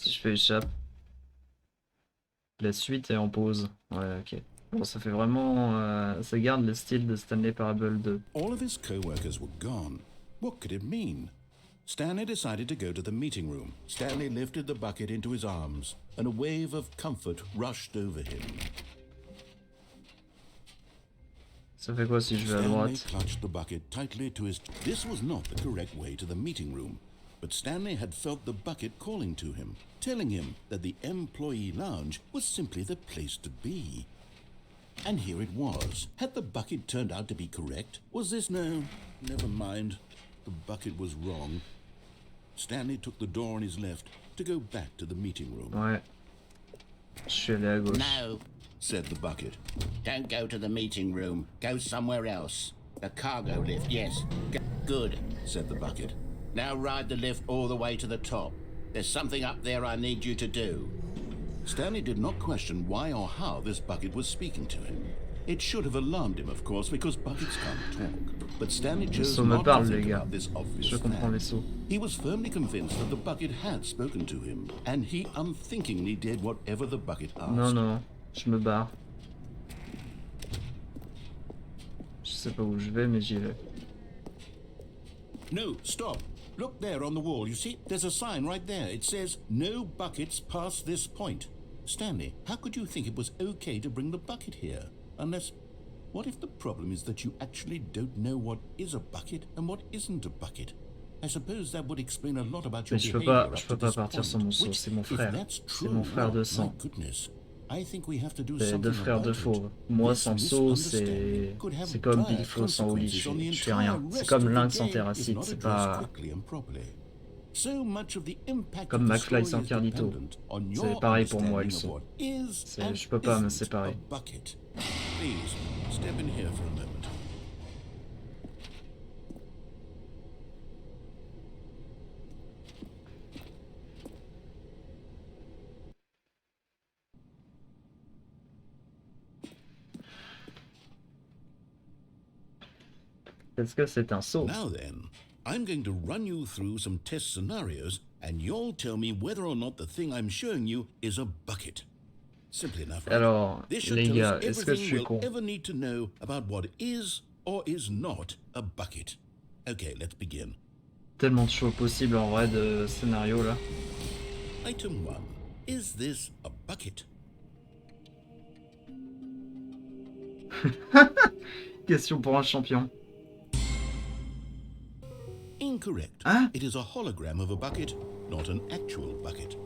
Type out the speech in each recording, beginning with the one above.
Si je fais échappe, la suite est en pause. Ouais, ok. Bon, ça fait vraiment... ça garde le style de Stanley Parable 2. All of his co-workers were gone. What could it mean? Stanley decided to go to the meeting room. Stanley lifted the bucket into his arms, and a wave of comfort rushed over him. Ça fait quoi si je vais à Stanley droite? clutched the bucket tightly to his... This was not the correct way to the meeting room, but Stanley had felt the bucket calling to him, telling him that the employee lounge was simply the place to be. And here it was. Had the bucket turned out to be correct? Was this no? Never mind. The bucket was wrong. Stanley took the door on his left to go back to the meeting room. Ouais. Je suis allé à gauche. No, Said the bucket. don't go to the meeting room. Go somewhere else. The cargo lift, yes. Good, Said the bucket. now ride the lift all the way to the top. There's something up there I need you to do. Stanley did not question why or how this bucket was speaking to him. It should have alarmed him, of course, because buckets can't talk. But Stanley chose sauts me not parlent, to les think gars. about this obvious Je comprends les fact. sauts. He was firmly convinced that the bucket had spoken to him, and he unthinkingly did whatever the bucket asked. Non, non, je me barre. Je sais pas où je vais, mais j'y vais. No, stop. Look there on the wall. You see, there's a sign right there. It says, no buckets past this point. Stanley, how could you think it was okay to bring the bucket here? Unless, what if the problem is that you actually don't know what is a bucket and what isn't a bucket? I suppose that would explain a lot about your Mais je peux behavior pas, up je to peux pas this partir sans point, mon seau, which, c'est mon if frère. that's C'est true, mon frère de well, sang. my goodness. I think we have to do C'est something deux frères de about faux. it. Moi This sans seau, misunderstanding could have c'est comme dire Big Flo sans Oli, consequences on the je fais entire rien. C'est rest comme of the Lynx sans game if Terracite, not c'est addressed pas quickly and properly. So much of the impact comme of the McFly story sans is Carlito. dependent on C'est your pareil pour moi, understanding ils of sont. what is and Je peux pas me isn't séparer. a bucket. Please, step in here for a moment. Est-ce que c'est un seau? Now then, I'm going to run you through some test scenarios, and you'll tell me whether or not the thing I'm showing you is a bucket. Simple enough, right? Alors, This should les tell gars, us est-ce que je everything suis we'll con? ever need to know about what is or is not a bucket. Okay, let's begin. Tellement de choix possibles en vrai de scénario là. Item 1. Is this a bucket? Question pour un champion. Incorrect. Huh? It is a hologram of a bucket, not an actual bucket.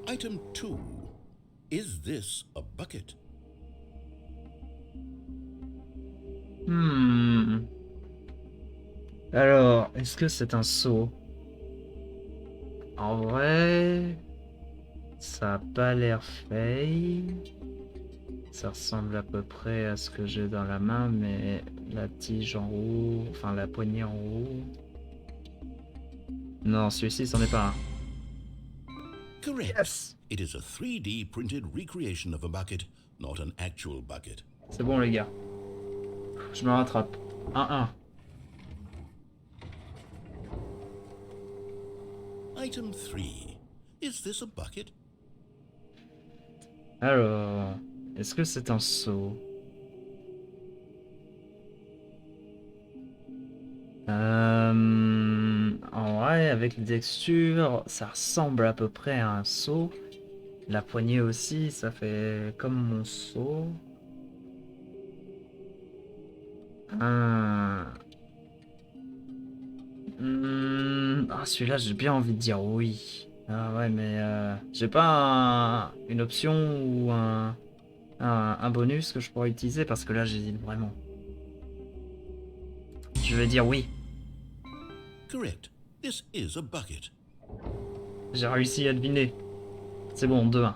Item 2. Is this a bucket? Alors, est-ce que c'est un seau? En vrai, ça a pas l'air fake. Ça ressemble à peu près à ce que j'ai dans la main, mais la tige en haut, enfin la poignée en haut. Non, celui-ci, c'en est pas un. Correct. Yes! It is a 3D printed recreation of a bucket, not an actual bucket. C'est bon les gars. Je me rattrape. 1-1. Item 3. Is this a bucket? Alors, est-ce que c'est un seau? En vrai, avec les textures, ça ressemble à peu près à un seau. La poignée aussi, ça fait comme mon seau. Ah, celui-là, j'ai bien envie de dire oui. Ah ouais, mais j'ai pas une option ou un bonus que je pourrais utiliser parce que là, j'hésite vraiment. Je vais dire oui. Correct. This is a bucket. J'ai réussi à deviner. C'est bon, 2-1.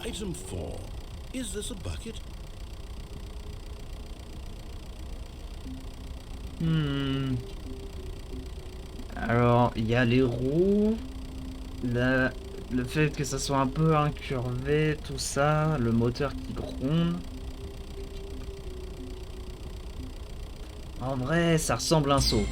Item 4. Is this a bucket? Alors, il y a les roues, le fait que ça soit un peu incurvé, tout ça, le moteur qui gronde. En vrai, ça ressemble à un seau.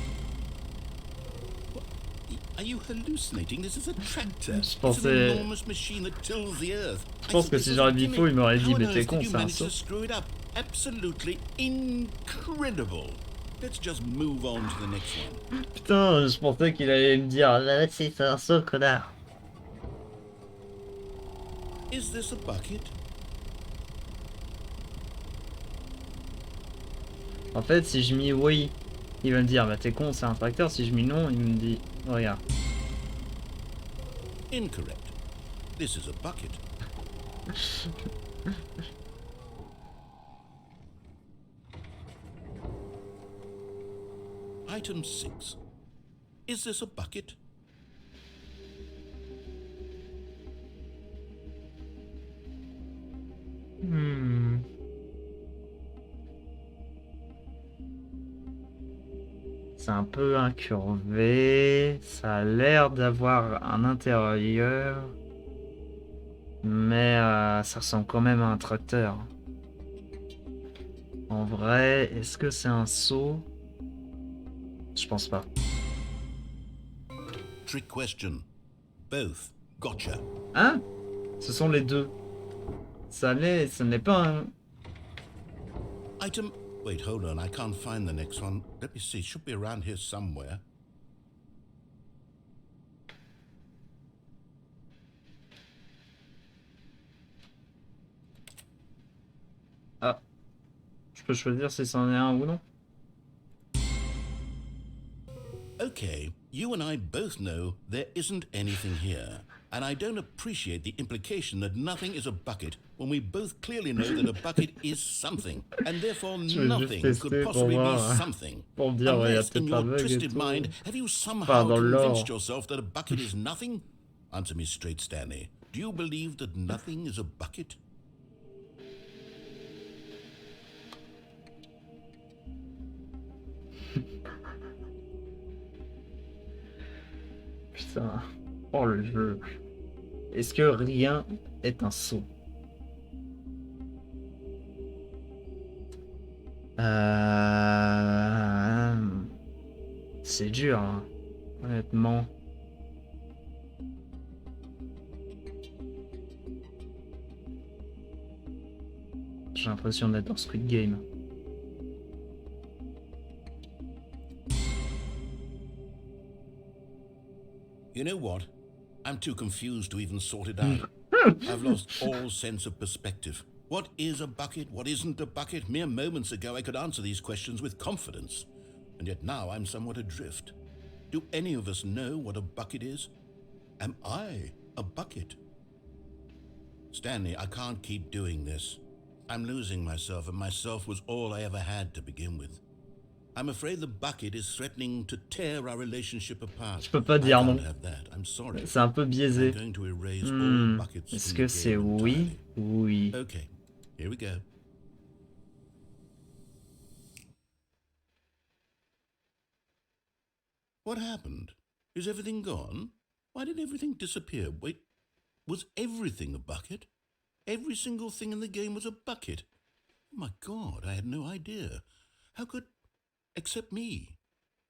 Are you hallucinating? This is a tractor. Je It's an pensais... enormous machine that tills the earth. Je I pense thought que this si was j'aurais a dit gimmick. faux, il m'aurait dit, How on mais earth t'es did con, you c'est un manage seau. to screw it up? Absolutely incredible. Let's just move on to the next one. Putain, je pensais qu'il allait me dire, ah, si, c'est un seau, connard. Is this a bucket? En fait, si je mis oui, il va me dire, bah t'es con, c'est un tracteur. Si je mis non, il me dit, regarde. Incorrect. This is a bucket. Item 6. Is this a bucket? C'est un peu incurvé. Ça a l'air d'avoir un intérieur. Mais ça ressemble quand même à un tracteur. En vrai, est-ce que c'est un seau? Je pense pas. Trick question. Both. Gotcha. Hein? Ce sont les deux. Ça l'est, ce n'est pas un... Item... Wait, hold on. I can't find the next one. Let me see. It should be around here somewhere. Ah. Je peux choisir si c'en est un ou non? Okay, you and I both know there isn't anything here. And I don't appreciate the implication that nothing is a bucket when we both clearly know that a bucket is something. And therefore nothing could possibly be something. Pour me dire, Unless in your bug et twisted tout. mind, have you somehow Enfin, dans le convinced lore. yourself that a bucket is nothing? Answer me straight, Stanley. Do you believe that nothing is a bucket? Putain. Oh le jeu. Est-ce que rien est un seau? C'est dur, hein. Honnêtement. J'ai l'impression d'être dans Squid Game. You know what? I'm too confused to even sort it out. I've lost all sense of perspective. What is a bucket? What isn't a bucket? Mere moments ago I could answer these questions with confidence. And yet now I'm somewhat adrift. Do any of us know what a bucket is? Am I a bucket? Stanley, I can't keep doing this. I'm losing myself, and myself was all I ever had to begin with. I'm afraid the bucket is threatening to tear our relationship apart. Je peux pas dire non. C'est un peu biaisé. Est-ce que c'est oui? Oui. Okay, here we go. What happened? Is everything gone? Why did everything disappear? Wait, was everything a bucket? Every single thing in the game was a bucket. Oh my God, I had no idea. How could... Except me.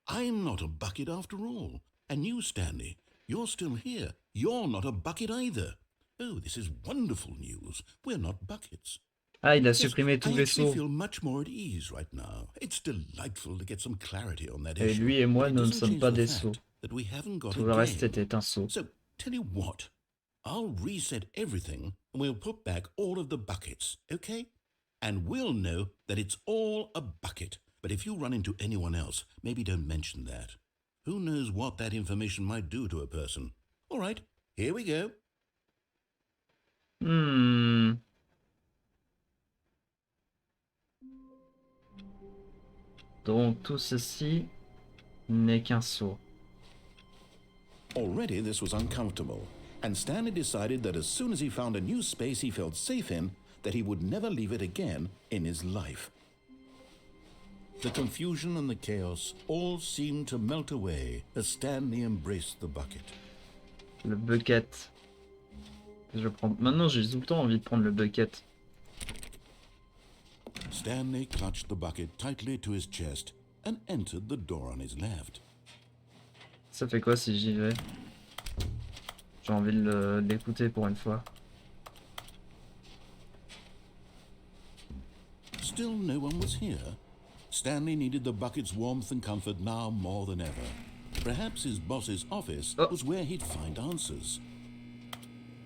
I'm not a bucket after all. And you, Stanley, you're still here. You're not a bucket either. Oh, this is wonderful news. We're not buckets. Ah, il a supprimé tous les I actually sauts. feel much more at ease right now. It's delightful to get some clarity on that Et issue. lui et moi, But it nous ne doesn't sommes change pas the des fact sauts. that we haven't got Tout a le reste game. était un saut. So, tell you what. I'll reset everything and we'll put back all of the buckets, okay? And we'll know that it's all a bucket. But if you run into anyone else, maybe don't mention that. Who knows what that information might do to a person? All right, here we go. Donc tout ceci n'est qu'un saut. Already this was uncomfortable, and Stanley decided that as soon as he found a new space he felt safe in, that he would never leave it again in his life. The confusion and the chaos all seemed to melt away as Stanley embraced the bucket. Le bucket. Je prends... Maintenant j'ai tout le temps envie de prendre le bucket. Stanley clutched the bucket tightly to his chest and entered the door on his left. Ça fait quoi si j'y vais? J'ai envie de l'écouter pour une fois. Still no one was here. Stanley needed the bucket's warmth and comfort now more than ever. Perhaps his boss's office was where he'd find answers.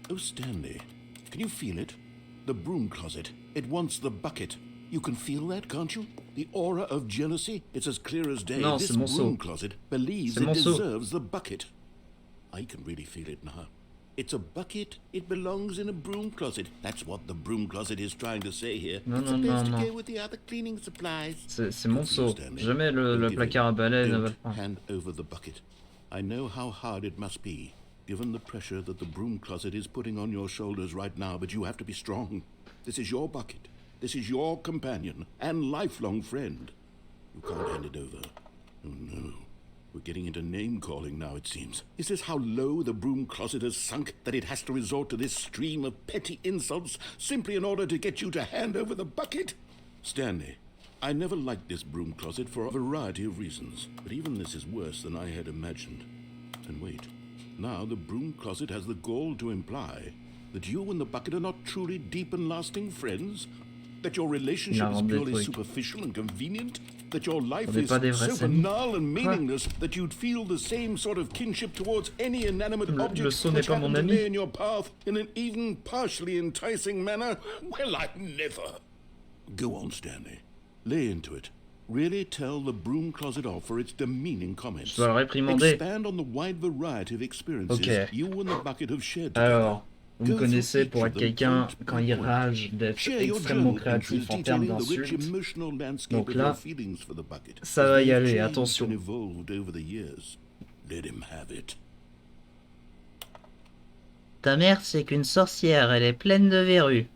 Oh, Stanley, can you feel it? The broom closet. It wants the bucket. You can feel that, can't you? The aura of jealousy. It's as clear as day. Non, this c'est mon broom seau. closet believes C'est it mon seau. deserves the bucket. I can really feel it now. It's a bucket. It belongs in a broom closet. That's what the broom closet is trying to say here. Non, It's non, supposed non, to non. go with the other cleaning supplies. C'est mon seau. Stanley. Jamais le Don't give placard à in. balai ne va le Don't prendre. hand over the bucket. I know how hard it must be, given the pressure that the broom closet is putting on your shoulders right now, but you have to be strong. This is your bucket. This is your companion and lifelong friend. You can't hand it over. Oh no. We're getting into name-calling now, it seems. Is this how low the broom closet has sunk, that it has to resort to this stream of petty insults simply in order to get you to hand over the bucket? Stanley, I never liked this broom closet for a variety of reasons, but even this is worse than I had imagined. And wait, now the broom closet has the gall to imply that you and the bucket are not truly deep and lasting friends? That your relationship is purely superficial and convenient? That your life is so banal and meaningless that you'd feel the same sort of kinship towards any inanimate object which happened to lay in your path in an even partially enticing manner? Well, I never. Go on, Stanley. Lay into it. Really tell the broom closet off for its demeaning comments. Je dois le réprimander. Expand on the wide variety of experiences you and the bucket have shared together. Alors, vous me connaissez pour être quelqu'un, quand il rage, d'être extrêmement créatif en termes d'insultes. Donc là, ça va y aller, attention. Ta mère, c'est qu'une sorcière, elle est pleine de verrues.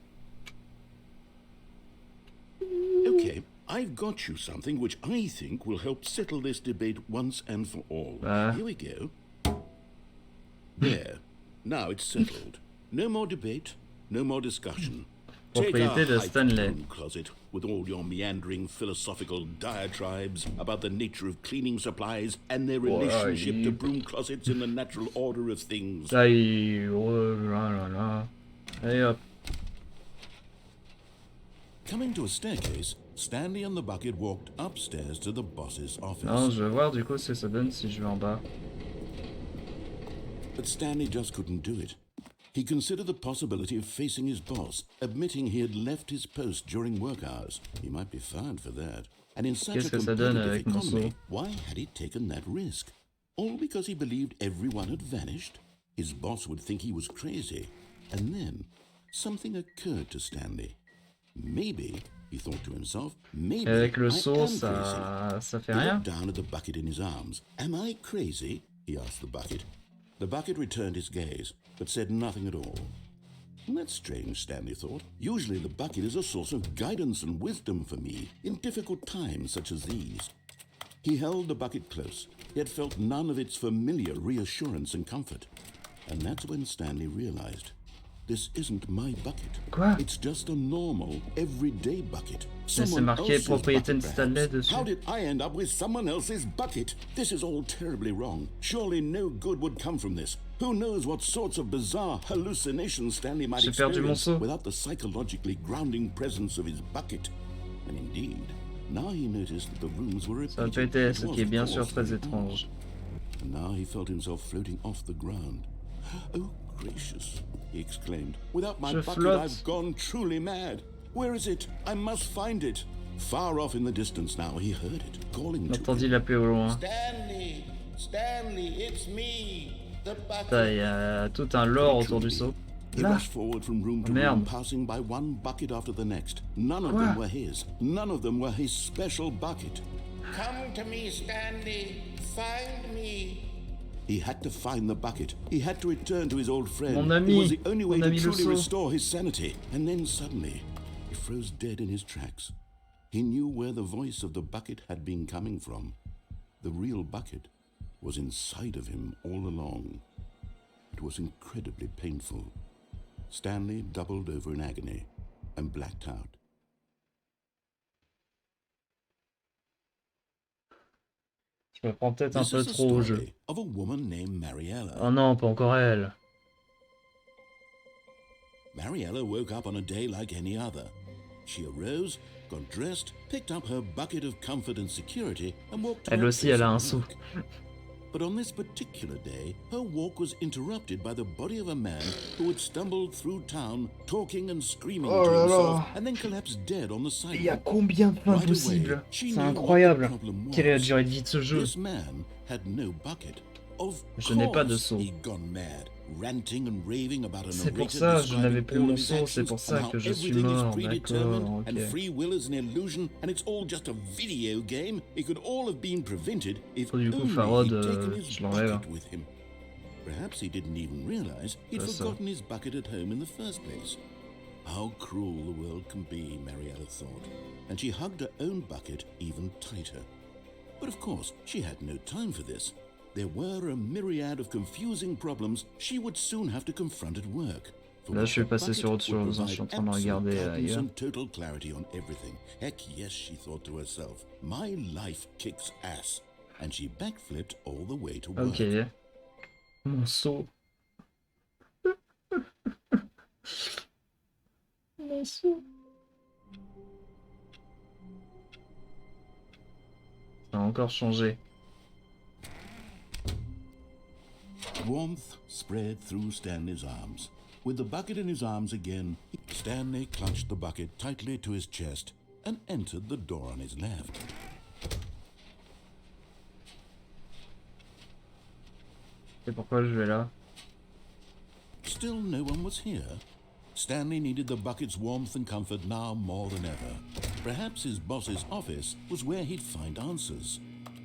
Okay, I've got you something which I think will help settle this debate once and for all. Here we go. There. Now it's settled. No more debate, no more discussion. Propriété de Stanley. Broom closet with all your meandering philosophical diatribes about the nature of cleaning supplies and their relationship to broom closets in the natural order of things. Allez hop. Coming to a staircase, Stanley and the bucket walked upstairs to the boss's office. Non, je vais voir du coup ce que ça donne si je vais en bas. But Stanley just couldn't do it. He considered the possibility of facing his boss, admitting he had left his post during work hours. He might be fired for that. And in such a competitive economy, why had he taken that risk? All because he believed everyone had vanished? His boss would think he was crazy. And then, something occurred to Stanley. Maybe, he thought to himself, maybe avec le seau, ça fait rien. He looked down at the bucket in his arms. Am I crazy? He asked the bucket. The bucket returned his gaze, but said nothing at all. That's strange, Stanley thought. Usually the bucket is a source of guidance and wisdom for me in difficult times such as these. He held the bucket close, yet felt none of its familiar reassurance and comfort. And that's when Stanley realized, this isn't my bucket. Quoi? It's just a normal, everyday bucket. Mais c'est marqué propriété de Stanley dessus. How did I end up with someone else's bucket? This is all terribly wrong. Surely no good would come from this. Who knows what sorts of bizarre hallucinations Stanley might experience without the psychologically grounding presence of his bucket. And indeed, now he noticed that the rooms were repeating. Ça pétait, ce qui est bien sûr très étrange. And now he felt himself floating off the ground. Oh, gracious, he exclaimed. Without my bucket, I've gone truly mad. Where is it? I must find it. Far off in the distance now, he heard it, calling to him. Entendit l'appeler au loin. Stanley! Stanley, it's me! The bucket! Il y a tout un lore autour du seau. He rushed forward from room to room, passing by one bucket after the next. None of them were his. None of them were his special bucket. Come to me, Stanley. Find me. He had to find the bucket. He had to return to his old friend. Mon ami, it was the only way to truly Lusso. restore his sanity. And then suddenly, he froze dead in his tracks. He knew where the voice of the bucket had been coming from. The real bucket was inside of him all along. It was incredibly painful. Stanley doubled over in agony and blacked out. Je me prends peut-être un This peu is the trop au jeu. story of a woman named Mariella. Oh non, pas encore elle. Mariella woke up on a day like any other. She arose, got dressed, picked up her bucket of comfort and security, and walked to Elle her aussi, place elle a un of sou. work. But on this particular day, her walk was interrupted by the body of a man who had stumbled through town, talking and screaming Oh to là himself, là. and then collapsed dead on the Il y a sidewalk. combien de fins Right away, possibles? she C'est knew what the incroyable. problem Quelle est la was. durée de vie de ce jeu? This man had no bucket. Of Je n'ai pas de course, seau. he'd gone mad, ranting and raving about a C'est pour narrator ça, je n'avais describing plus all mon of his seau, c'est actions pour and ça how que je suis everything is mort, predetermined d'accord, and ok. free will is an illusion and it's all just a video game. It could all have been prevented if Du coup, only Farod, he'd taken his je l'enlève. bucket with him. Perhaps he didn't even realize he'd C'est ça. forgotten his bucket at home in the first place. How cruel the world can be, Mariella thought, and she hugged her own bucket even tighter. But of course, she had no time for this. There were a myriad of confusing problems she would soon have to confront at work. For Là, which je suis the passé bucket sur autre would chose, hein, je suis en train de provide regarder absolute guidance ailleurs. and total clarity on everything. Heck yes, she thought to herself. My life kicks ass. And she backflipped all the way to work. Ok. Mon seau. Mon seau. Ça a encore changé. Warmth spread through Stanley's arms. With the bucket in his arms again, Stanley clutched the bucket tightly to his chest and entered the door on his left. Et pourquoi je vais là? Still no one was here. Stanley needed the bucket's warmth and comfort now more than ever. Perhaps his boss's office was where he'd find answers.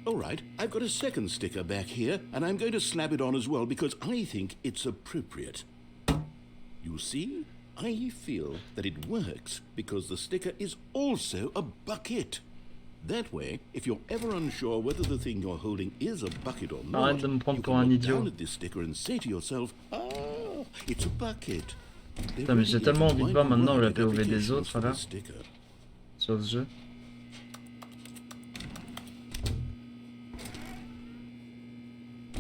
All right, I've got a second sticker back here, and I'm going to slap it on as well because I think it's appropriate. You see, I feel that it works because the sticker is also a bucket. That way, if you're ever unsure whether the thing you're holding is a bucket or not, Arrête de me prendre you pour can un look idiot. down at this sticker and say to yourself, "Ah, it's a bucket." There Putain, mais j'ai really tellement is a envie de wide voir maintenant la variety of POV des applications autres for là, this sticker. sur ce jeu.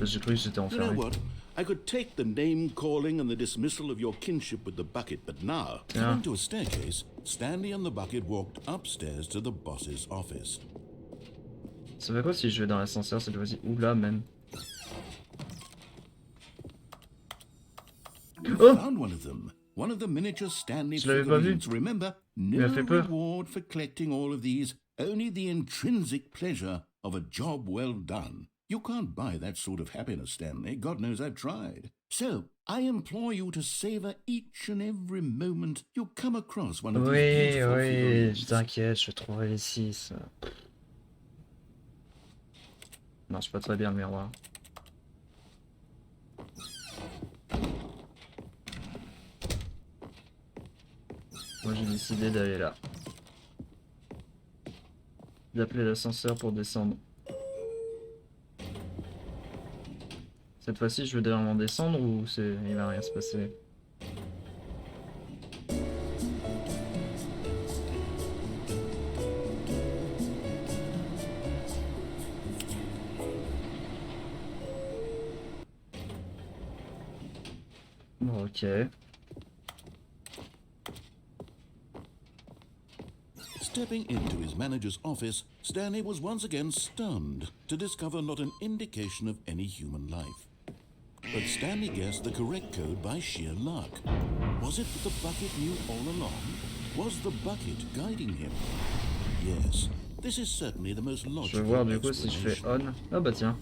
J'ai cru que j'étais You know enfermé. what? I could take the name calling and the dismissal of your kinship with the bucket, but now, Yeah. turning to a staircase, Stanley and the bucket walked upstairs to the boss's office. Ça fait quoi si je vais dans l'ascenseur cette fois-ci? Ou là même. You Oh! found one of them. One of the miniature Stanley Je l'avais pas vu. figurines. Remember, Il m'a no fait peur. reward for collecting all of these, only the intrinsic pleasure of a job well done. You can't buy that sort of happiness, Stanley. God knows I've tried. So, I implore you to savor each and every moment you come across one of these Oui, beautiful oui, figurines. t'inquiète, je trouverai les 6. Marche pas très bien le miroir. Moi j'ai décidé d'aller là. D'appeler l'ascenseur pour descendre. Cette fois-ci je vais vraiment descendre ou il va rien se passer? Bon, ok. Stepping into his manager's office, Stanley was once again stunned to discover not an indication of any human life. But Stanley guessed the correct code by sheer luck. Was it that the bucket knew all along? Was the bucket guiding him? Yes, this is certainly the most Je vais logical voir du coup si je fais explanation. on. Ah bah tiens.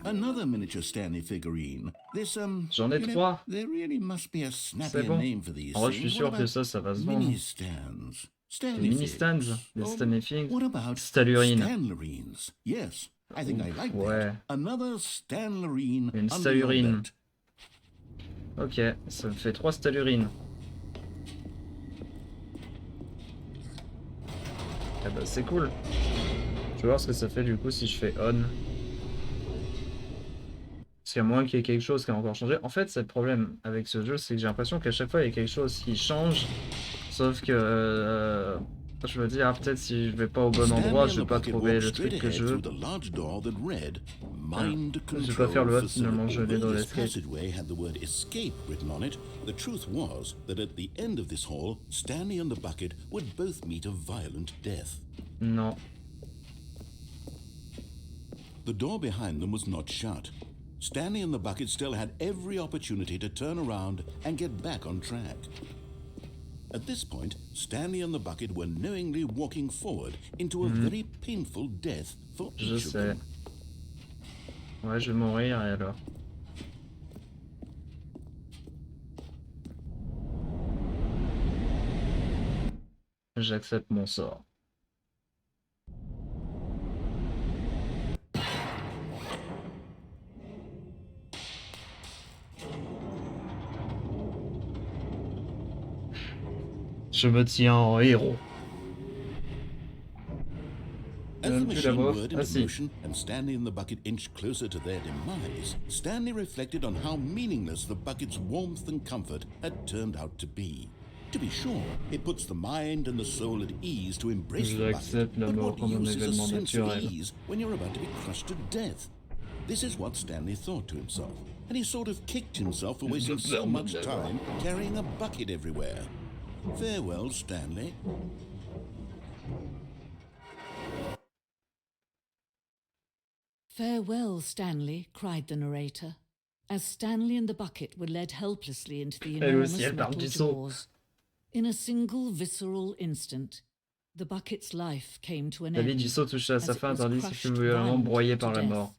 Another miniature Stanley figurine. This J'en ai you know, 3. there really must be a C'est snappier bon. name for these En vrai je suis things. sûr What que about ça va se vendre. mini stands? Des Stanley mini stands, things. des Oh, Stanley things. What about Stallurines. Stanlerines? Yes, I think I like Ouais. that. Another Stanlerine Une under your stallurine. belt. Ok, ça me fait 3 stallurines. Eh bah c'est cool. Je vais voir ce que ça fait du coup si je fais on. Parce qu'à moins qu'il y ait quelque chose qui a encore changé. En fait, c'est le problème avec ce jeu, c'est que j'ai l'impression qu'à chaque fois il y a quelque chose qui change. Sauf que Je me dis, ah, peut-être si je vais pas au bon endroit, je vais pas trouver le truc que je veux. Je vais pas faire le hot finalement, je vais dans l'escape. Passageway had the word escape written on it. The truth was that at the end of this hall, Stanley and the bucket would both meet a violent death. Non. The door behind them was not shut. Stanley and the bucket still had every opportunity to turn around and get back on track. At this point, Stanley and the bucket were knowingly walking forward into a very painful death for each of them. Ouais, je vais mourir et alors. J'accepte mon sort. Je me tiens en héros. As the machine whirred into motion and Stanley and the bucket inched closer to their demise, Stanley reflected on how meaningless the bucket's warmth and comfort had turned out to be. To be sure, it puts the mind and the soul at ease to embrace the bucket, but what use is a sense of ease when you're about to be crushed to death? This is what Stanley thought to himself, and he sort of kicked himself for wasting so much time carrying a bucket everywhere. Farewell, Stanley. Farewell, Stanley, cried the narrator, as Stanley and the bucket were led helplessly into the enormous metal jaws. In a single visceral instant, the bucket's life came to an end. La vie du saut touchait à sa fin, tandis qu'il fut violemment broyé par la mort.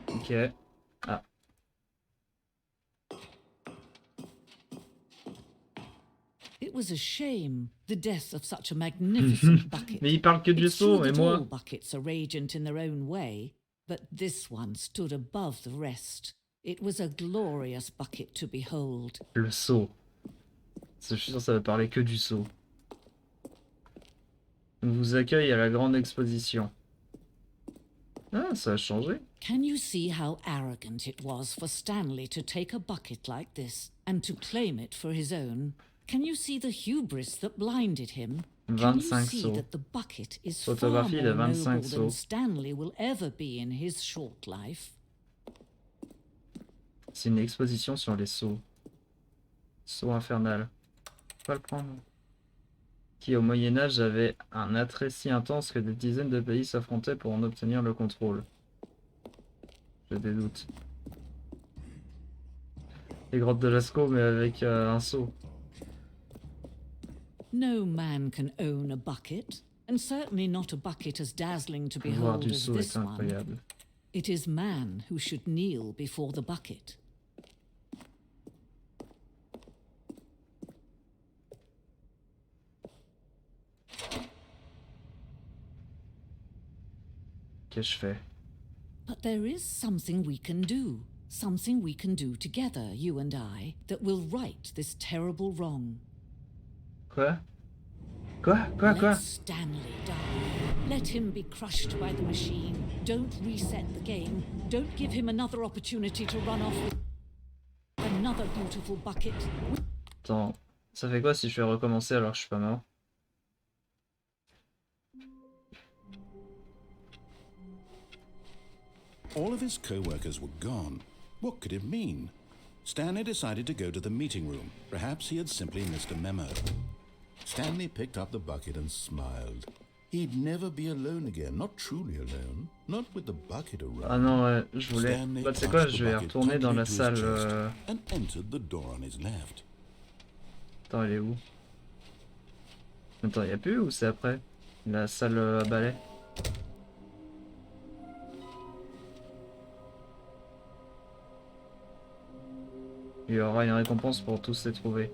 Ok. Ah. It was a shame, the death of such a magnificent bucket. Mais il parle que du saut, et moi. All buckets are radiant in their own way, but this one stood above the rest. It was a glorious bucket to behold. Le saut. Je suis sûr que ça va parler que du saut. On vous accueille à la grande exposition. Ah, ça a changé. Can you see how arrogant it was for Stanley to take a bucket like this and to claim it for his own? Can you see the hubris that blinded him? Can you see that the bucket is far more noble than Stanley will ever be in his short life? C'est une exposition sur les sauts. Saut infernal. Pas le prendre. Qui au Moyen-Âge avait un attrait si intense que des dizaines de pays s'affrontaient pour en obtenir le contrôle. J'ai des doutes. Les grottes de Lascaux, mais avec un saut. No man can own a bucket, and certainly not a bucket as dazzling to behold as this one. It is man who should kneel before the bucket. Qu'est-ce que je fais? But there is something we can do. Something we can do together, you and I, that will right this terrible wrong. Quoi? Quoi? Let Stanley die. Let him be crushed by the machine. Don't reset the game. Don't give him another opportunity to run off with another beautiful bucket. Attends, ça fait quoi si je fais recommencer alors que je suis pas mort? All of his co-workers were gone. What could it mean? Stanley decided to go to the meeting room. Perhaps he had simply missed a memo. Stanley picked up the bucket and smiled. He'd never be alone again, not truly alone, not with the bucket around. Ah non, ouais, je voulais. Bah, tu sais quoi, je vais retourner dans la salle. And entered the door on his left. Attends, elle est où? Attends, y a plus ou c'est après? La salle à balai? Il y aura une récompense pour tous les trouver.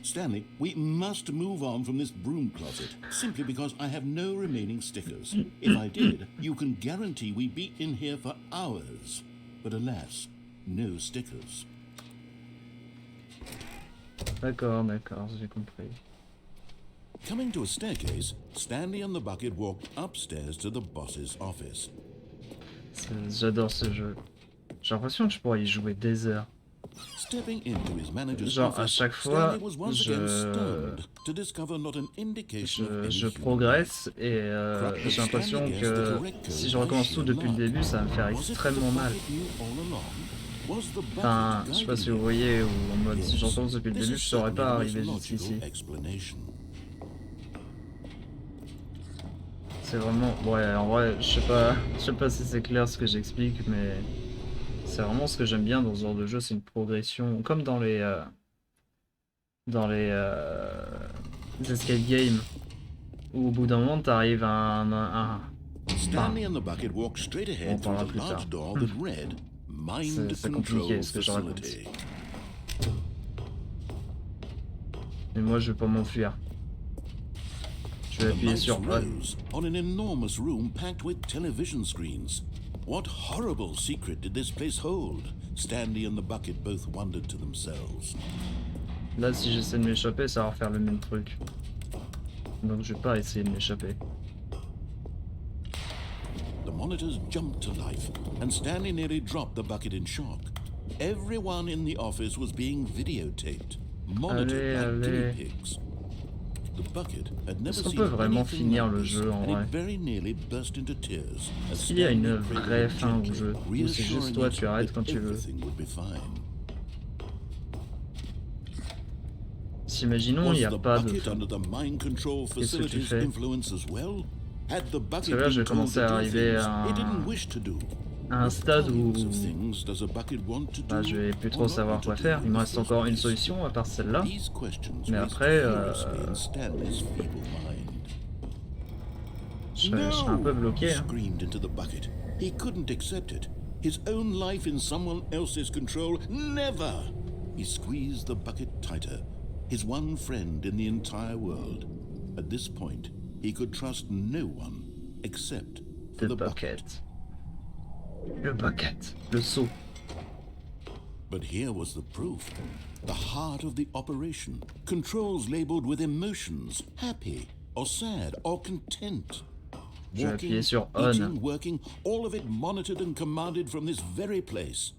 Stanley, we must move on from this broom closet, simply because I have no remaining stickers. If I did, you can guarantee we'd be in here for hours. But alas, no stickers. D'accord, j'ai compris. Coming to a staircase, Stanley and the bucket walked upstairs to the boss's office. J'adore ce jeu. J'ai l'impression que je pourrais y jouer des heures. Stepping into his manager's Genre à office, chaque fois, Stanley was once again stunned to discover not an indication of any je human progresse life. et j'ai l'impression que si je recommence tout depuis le début, ça va me faire extrêmement mal. Enfin, je sais pas si vous voyez, ou en mode si je recommence depuis le début, je saurais pas arriver jusqu'ici. C'est vraiment... Ouais, en vrai, je sais pas si c'est clair ce que j'explique, mais c'est vraiment ce que j'aime bien dans ce genre de jeu, c'est une progression, comme dans les escape games, où au bout d'un moment, t'arrives à Stanley and the bucket walked straight ahead through the large door that read Mind Control Facility. Mais moi, je vais pas m'enfuir. Je vais appuyer sur rose on an enormous room packed with television screens. What horrible secret did this place hold? Stanley and the bucket both wondered to themselves. Là, si j'essaie de m'échapper, ça va refaire le même truc. Donc, je vais pas essayer de m'échapper. The monitors jumped to life, and Stanley nearly dropped the bucket in shock. Everyone in the office was being videotaped, monitored like guinea pigs. The bucket had never Est-ce qu'on seen peut vraiment anything finir like le this, jeu en and vrai? it very nearly burst into tears. Est-ce qu'il y a une vraie fin au jeu? Ou c'est juste toi, tu arrêtes quand tu veux? Si imaginons, il n'y a pas de fin. Qu'est-ce que tu fais? Parce que là, je vais commencer à arriver à un stade où bah, je vais plus trop savoir quoi faire. Il me reste encore une solution à part celle-là. Mais après, je serais un peu bloqué. Hein. He couldn't accept it. His own life in someone else's control, never! He squeezed the bucket tighter. His one friend in the entire world. At this point, he could trust no one except for the bucket. Le bucket. Le seau. But here was the proof. The heart of the operation. Controls labeled with emotions. Happy, or sad, or content. Je vais appuyer sur on. Eating, working, all of it monitored and commanded from this very place.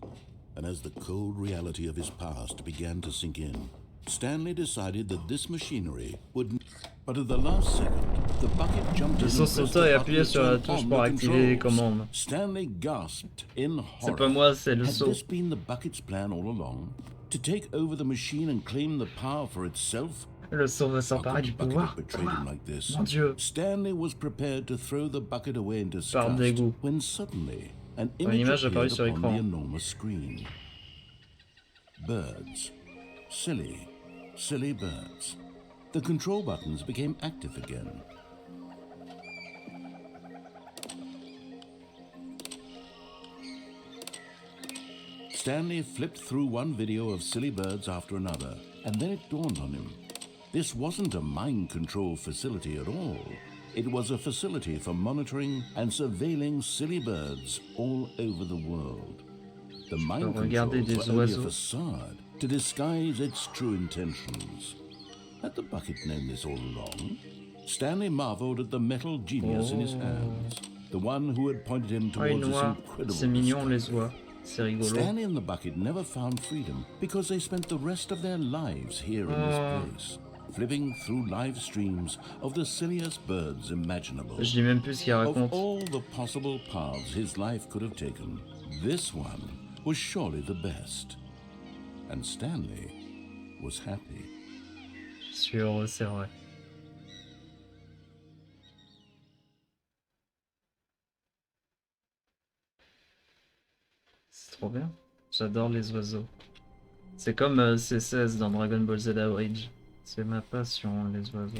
And as the cold reality of his past began to sink in, Stanley decided that this machinery would... But at the last second, the bucket jumped in and pressed the button sur la touche pour activer les commandes. Stanley gasped in horror. C'est pas moi, c'est le seau. Had this been the bucket's plan all along? To take over the machine and claim the power for itself? Le seau va s'emparer du pouvoir. Mon Dieu. Stanley was prepared to throw the bucket away in disgust when suddenly an image appeared upon the enormous screen. Birds. Silly, silly birds. The control buttons became active again. Stanley flipped through one video of silly birds after another, and then it dawned on him. This wasn't a mind control facility at all. It was a facility for monitoring and surveilling silly birds all over the world. The mind controls were only a facade to disguise its true intentions. Had the bucket known this all along? Stanley marveled at the metal genius in his hands, the one who had pointed him towards this incredible C'est mignon, les oies. C'est rigolo. Stanley and the bucket never found freedom because they spent the rest of their lives here in this place, flipping through live streams of the silliest birds imaginable. Je dis même plus ce qu'il raconte. Of all the possible paths his life could have taken, this one was surely the best. And Stanley was happy. Je suis heureux, c'est vrai. C'est trop bien. J'adore les oiseaux. C'est comme C16 dans Dragon Ball Z Outrage. C'est ma passion, les oiseaux.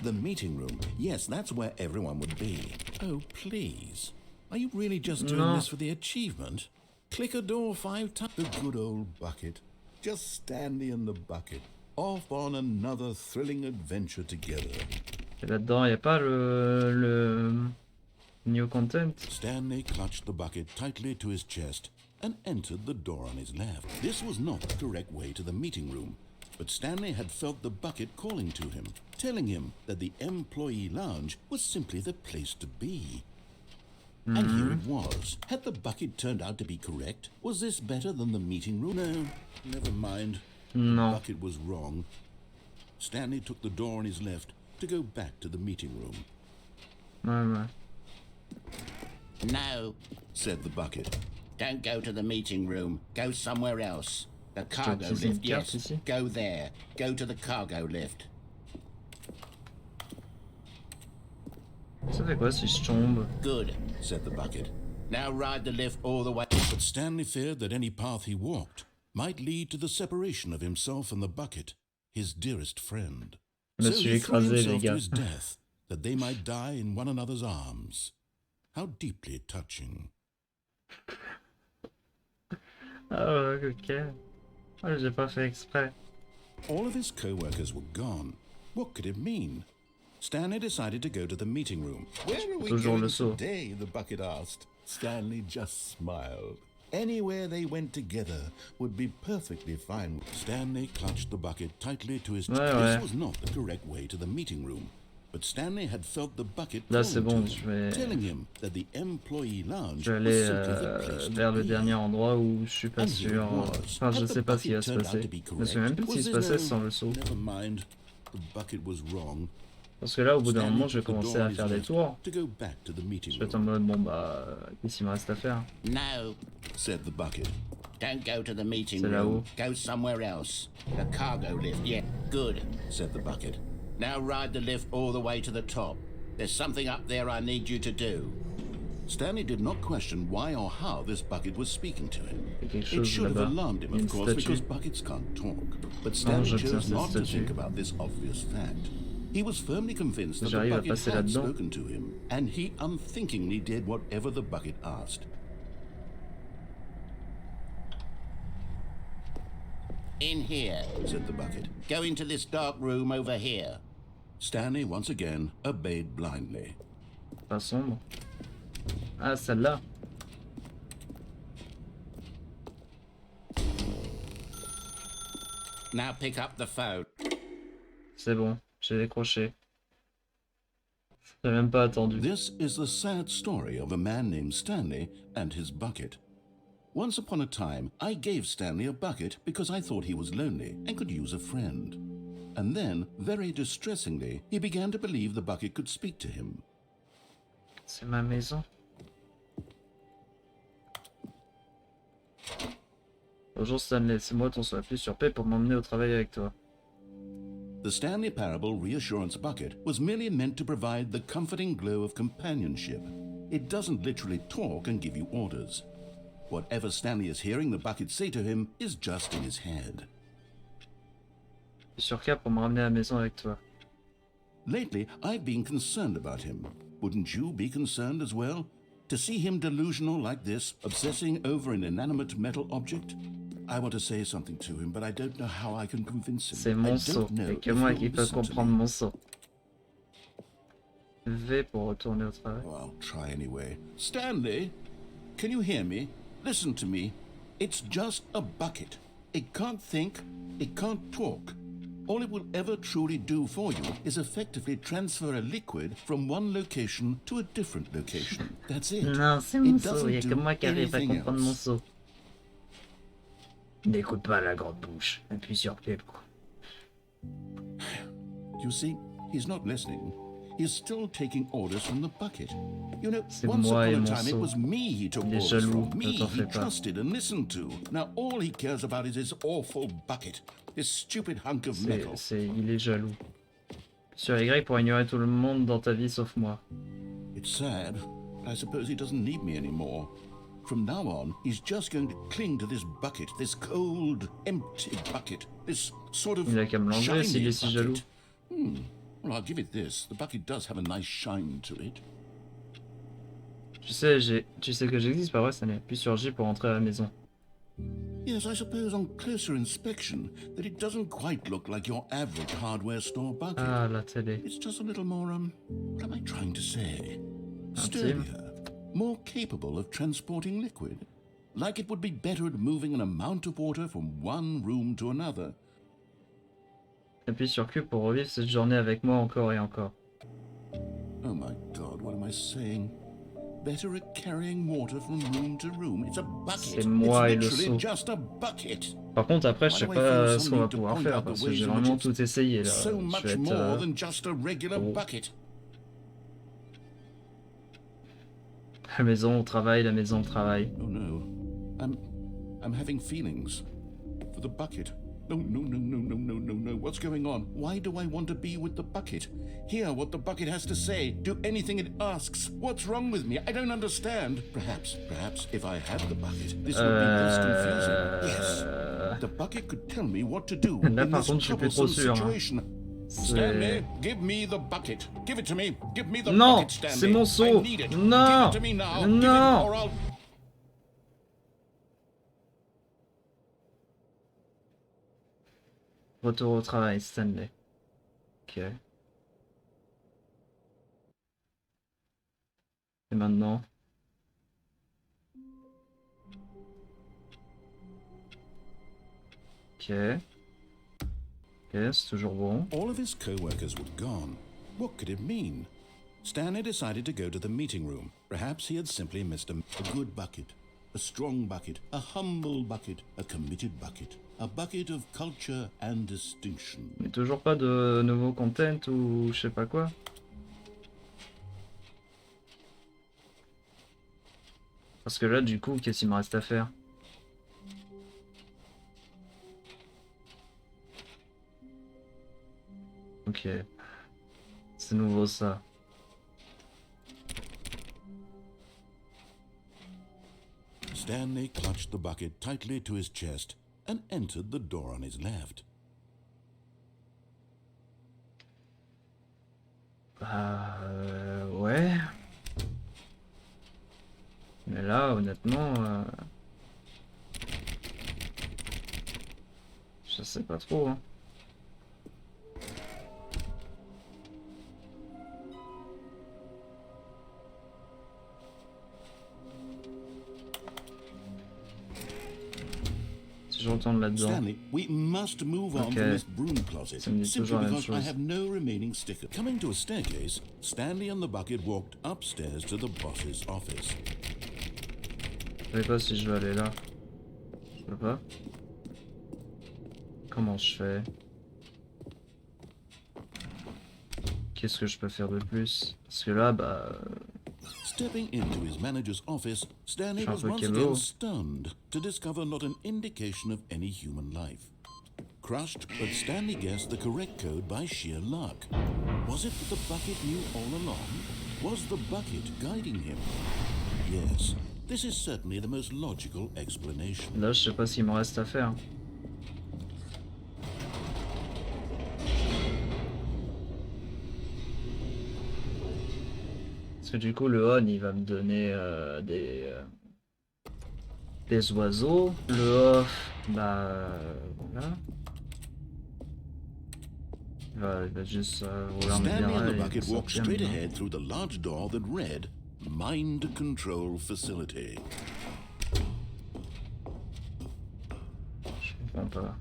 The meeting room. Yes, that's where everyone would be. Oh, please. Are you really just doing this for the achievement? Click a door 5 times. The good old bucket. Just Stanley and the bucket. Off on another thrilling adventure together. Et là-dedans, il n'y a pas le new content. Stanley clutched the bucket tightly to his chest and entered the door on his left. This was not the correct way to the meeting room. but Stanley had felt the bucket calling to him, telling him that the employee lounge was simply the place to be. And here it was. Had the bucket turned out to be correct? Was this better than the meeting room? No, never mind. Non. The bucket was wrong. Stanley took the door on his left to go back to the meeting room. Ouais. No, Said the bucket. don't go to the meeting room. Go somewhere else. The cargo utiliser lift, une carte yes. ici. Go there. Go to the cargo lift. Ça fait quoi si je tombe? Good, Said the bucket. now ride the lift all the way. But Stanley feared that any path he walked might lead to the separation of himself and the bucket, his dearest friend. Je me So suis he threw écrasé, les himself to gars. his death, that they might die in one another's arms. How deeply touching. Ah ouais, ok. Ah, j'ai pas fait exprès. All of his co-workers were gone. What could it mean? Stanley decided to go to the meeting room. Where are we Toujours going le saut. today? The bucket asked. Stanley just smiled. Anywhere they went together would be perfectly fine. Stanley clutched the bucket tightly to his chest. Ouais. This was not the correct way to the meeting room, but Stanley had felt the bucket Là, c'est calling bon, to je him, vais- telling him that the employee lounge Je vais was aller simply the place to vers le be. dernier endroit où je suis pas And here sûr. it was. Enfin, je Had the sais pas ce qui va bucket se turned out passer. to be Je me souviens même plus correct? ce qui se Was passait this sans le saut. Never mind. The bucket was wrong. Parce que là, au bout d'un Stanley moment, je vais took the commencer door à on his faire des left tours. to go back to the meeting Je vais être room. en mode, bon bah, qu'est-ce qu'il me reste à faire? No, Said the bucket. don't go to the meeting C'est room. là-haut. Go somewhere else. The cargo lift, yeah. Good, Said the bucket. now ride the lift all the way to the top. There's something up there I need you to do. Stanley did not question why or how this bucket was speaking to him. Il y a quelque It chose should have là-bas. alarmed him, Il y a of une course, because statue. buckets can't talk. But Stanley j'obtiens chose cette not to statue. think about this obvious fact. He was firmly convinced that the J'arrive à bucket passer had là-dedans. spoken to him, and he unthinkingly did whatever the bucket asked. In here. Said the bucket. Go into this dark room over here. Stanley once again obeyed blindly. Pas sombre. Ah, celle-là. Now pick up the phone. C'est bon, j'ai décroché. J'ai même pas attendu. This is the sad story of a man named Stanley and his bucket. Once upon a time, I gave Stanley a bucket because I thought he was lonely and could use a friend. And then, very distressingly, he began to believe the bucket could speak to him. C'est ma maison. Bonjour Stanley, c'est moi ton plus sur paix pour m'emmener au travail avec toi. The Stanley Parable Reassurance Bucket was merely meant to provide the comforting glow of companionship. It doesn't literally talk and give you orders. Whatever Stanley is hearing the bucket say to him is just in his head. Je suis sur cap pour me ramener à la maison avec toi. Lately, I've been concerned about him. Wouldn't you be concerned as well? To see him delusional like this, obsessing over an inanimate metal object? I want to say something to him, but I don't know how I can convince him. C'est I mon don't saut. know Et que if moi he'll qui peux listen to comprendre me. mon saut. V pour retourner au travail. Oh, I'll try anyway. Stanley, can you hear me? Listen to me. It's just a bucket. It can't think. It can't talk. All it will ever truly do for you is effectively transfer a liquid from one location to a different location. That's it. Non, c'est mon It saut. doesn't Il y a que do moi qui arrive à anything comprendre mon else. saut. N'écoute pas la grande bouche. Appuie sur P. You see, he's not listening. He's still taking orders from the bucket. You know, C'est once moi et upon a mon time it saut. was me he took Il est orders jaloux, from. Me ne t'en he fais pas. trusted and listened to. Now all he cares about is his awful bucket. This stupid hunk of metal. Il est jaloux. Sur Y pour ignorer tout le monde dans ta vie sauf moi. It's sad, but I suppose he doesn't need me anymore. From now on, he's just going to cling to this bucket, this cold, empty bucket, this sort of Il a qu'à me l'enlever s'il shiny est si jaloux. bucket. Well, I'll give it this. The bucket does have a nice shine to it. Tu sais que j'existe, pas vrai, ça n'est. Appuie sur J pour entrer à la maison. Yes, I suppose on closer inspection that it doesn't quite look like your average hardware store bucket. Ah, la télé. It's just a little more, what am I trying to say? Intime. Sturdier, more capable of transporting liquid. Like it would be better at moving an amount of water from one room to another. Appuie sur Q pour revivre cette journée avec moi encore et encore. Oh my God, what am I saying? Better at carrying water from room to room. It's a bucket. C'est moi et le It's literally seau. just a bucket. Par contre, après, je Why sais do I feel pas some ce qu'on va need to pouvoir point faire out the parce que ways j'ai in which vraiment it's tout essayé là. so Je much vais être, more than just a regular oh. bucket. La maison au travail, la maison au travail. Oh no, I'm having feelings for the bucket. No, no, no, no, no, no, no, no. What's going on? Why do I want to be with the bucket? Hear what the bucket has to say. Do anything it asks. What's wrong with me? I don't understand. Perhaps if I had the bucket, this would be less confusing. Yes. The bucket could tell me what to do Là, in par this contre, je suis plus trop troublesome sûr. situation. Stanley, give me the bucket. Give it to me. Give me the Non, bucket, Stanley. c'est mon seau. I need it. Non, Give it to me now. non. Give it or I'll... Retour au travail, Stanley. Ok. Et maintenant? Ok. Ok, c'est toujours bon. All of his co-workers were gone. What could it mean? Stanley decided to go to the meeting room. Perhaps he had simply missed a good bucket, a strong bucket, a humble bucket, a committed bucket, a bucket of culture and distinction. Mais toujours pas de nouveau content ou je sais pas quoi. Parce que là, du coup, qu'est-ce qu'il me reste à faire? Ok. C'est nouveau ça. Stanley clutched the bucket tightly to his chest and entered the door on his left. Ouais. Mais là, honnêtement, je sais pas trop. Hein. Si je retourne là-dedans. Stanley, we must move on from this broom closet. Ça me dit Simply toujours la même because I chose. have no remaining stickers. Coming to a staircase, Stanley and the bucket walked upstairs to the boss's office. Je sais pas si je vais aller là. Je peux pas. Comment je fais? Qu'est-ce que je peux faire de plus? Parce que là, bah... Stepping into his manager's office, Stanley Je suis un was peu once kélo. again stunned to discover not an indication of any human life. Crushed, but Stanley guessed the correct code by sheer luck. Was it that the bucket knew all along? Was the bucket guiding him? Yes, this is certainly the most logical explanation. Là, je sais pas ce qu'il me reste à faire. Parce que du coup, le on, il va me donner des oiseaux. Le off, bah voilà. Il va juste rouler en Stanley and médiane the et bucket walked sortir straight maintenant. ahead through the large door that read, Mind Control Facility. Je comprends pas.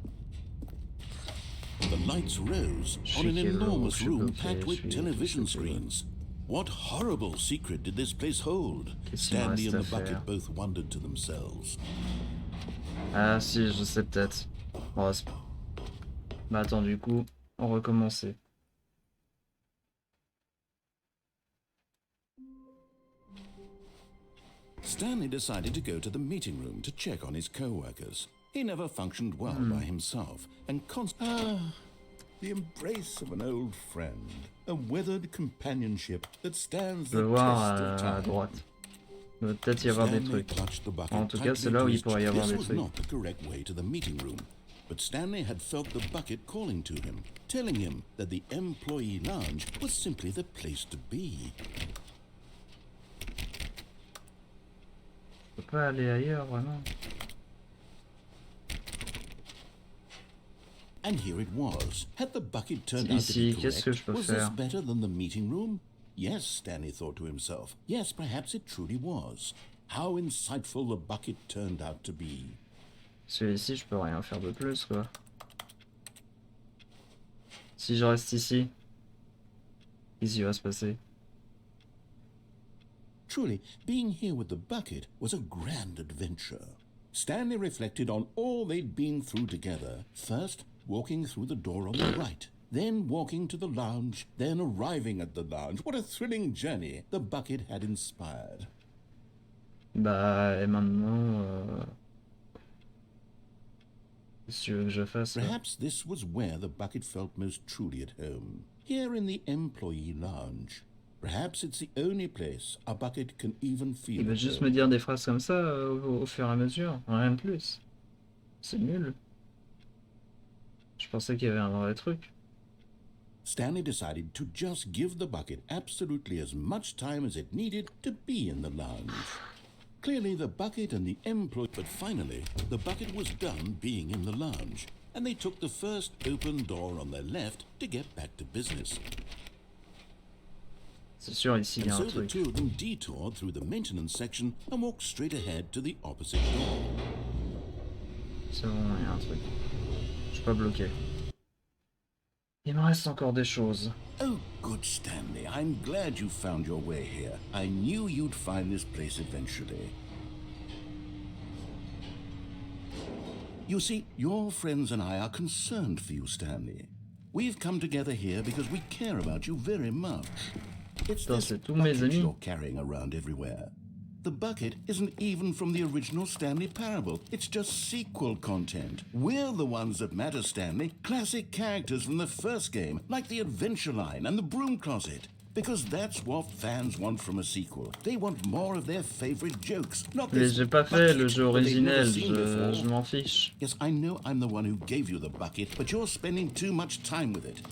The lights rose on an enormous room packed with television screens. What horrible secret did this place hold? Stanley and the bucket both wondered to themselves. Ah si, je sais peut-être. Bon, bah attends, du coup, on recommençait. Stanley decided to go to the meeting room to check on his co-workers. He never functioned well by himself, and the embrace of an old friend, a weathered companionship that stands Je peux the voir test of à time. droite. Il va peut-être y avoir des Stanley trucs. clutched the bucket En tout cas, c'est tightly là to où il his pourrait y avoir chest. des This was trucs. not the correct way to the meeting room, but Stanley had felt the bucket calling to him, telling him that the employee lounge was simply the place to be. Je peux pas aller ailleurs, vraiment. And here it was. Had the bucket turned out to Ici, be qu'est-ce que je correct? peux Was this faire? better than the meeting room? Yes, Stanley thought to himself. Yes, perhaps it truly was. How insightful the bucket turned out to be. Parce que ici, je peux rien faire de plus, quoi. Si je reste ici, qu'est-ce qui va se passer? Truly, being here with the bucket was a grand adventure. Stanley reflected on all they'd been through together. First, walking through the door on the right, then walking to the lounge, then arriving at the lounge. What a thrilling journey the bucket had inspired. Bah, et maintenant, qu'est-ce que tu veux que je fasse là? Perhaps this was where the bucket felt most truly at home. Here in the employee lounge. Perhaps it's the only place a bucket can even feel. Il va juste me dire des phrases comme ça au fur et à mesure, rien de plus. C'est nul. Je pensais qu'il y avait un vrai truc. Stanley decided to just give the bucket absolutely as much time as it needed to be in the lounge. Clearly the bucket and the employee, but finally the bucket was done being in the lounge, and they took the first open door on their left to get back to business. C'est sûr, ici il y And a so un the truc. two of them detoured through the maintenance section and walked straight ahead to the opposite door. C'est bon, il y a un truc. Je suis pas bloqué. Il me reste encore des choses. Oh, good Stanley, I'm glad you found your way here. I knew you'd find this place eventually. You see, your friends and I are concerned for you, Stanley. We've come together here because we care about you very much. It's Putain, this c'est tous mes bucket amis. you're carrying around everywhere. The bucket isn't even from the original Stanley Parable. It's just sequel content. We're the ones that matter, Stanley. Classic characters from the first game, like the Adventure Line and the Broom Closet. Because that's what fans want from a sequel. They want more of their favorite jokes, not Mais this j'ai pas fait le bucket jeu that they've never originel, seen before. je m'en fiche. Yes, I know I'm the one who gave you the bucket, but you're spending too much time with it.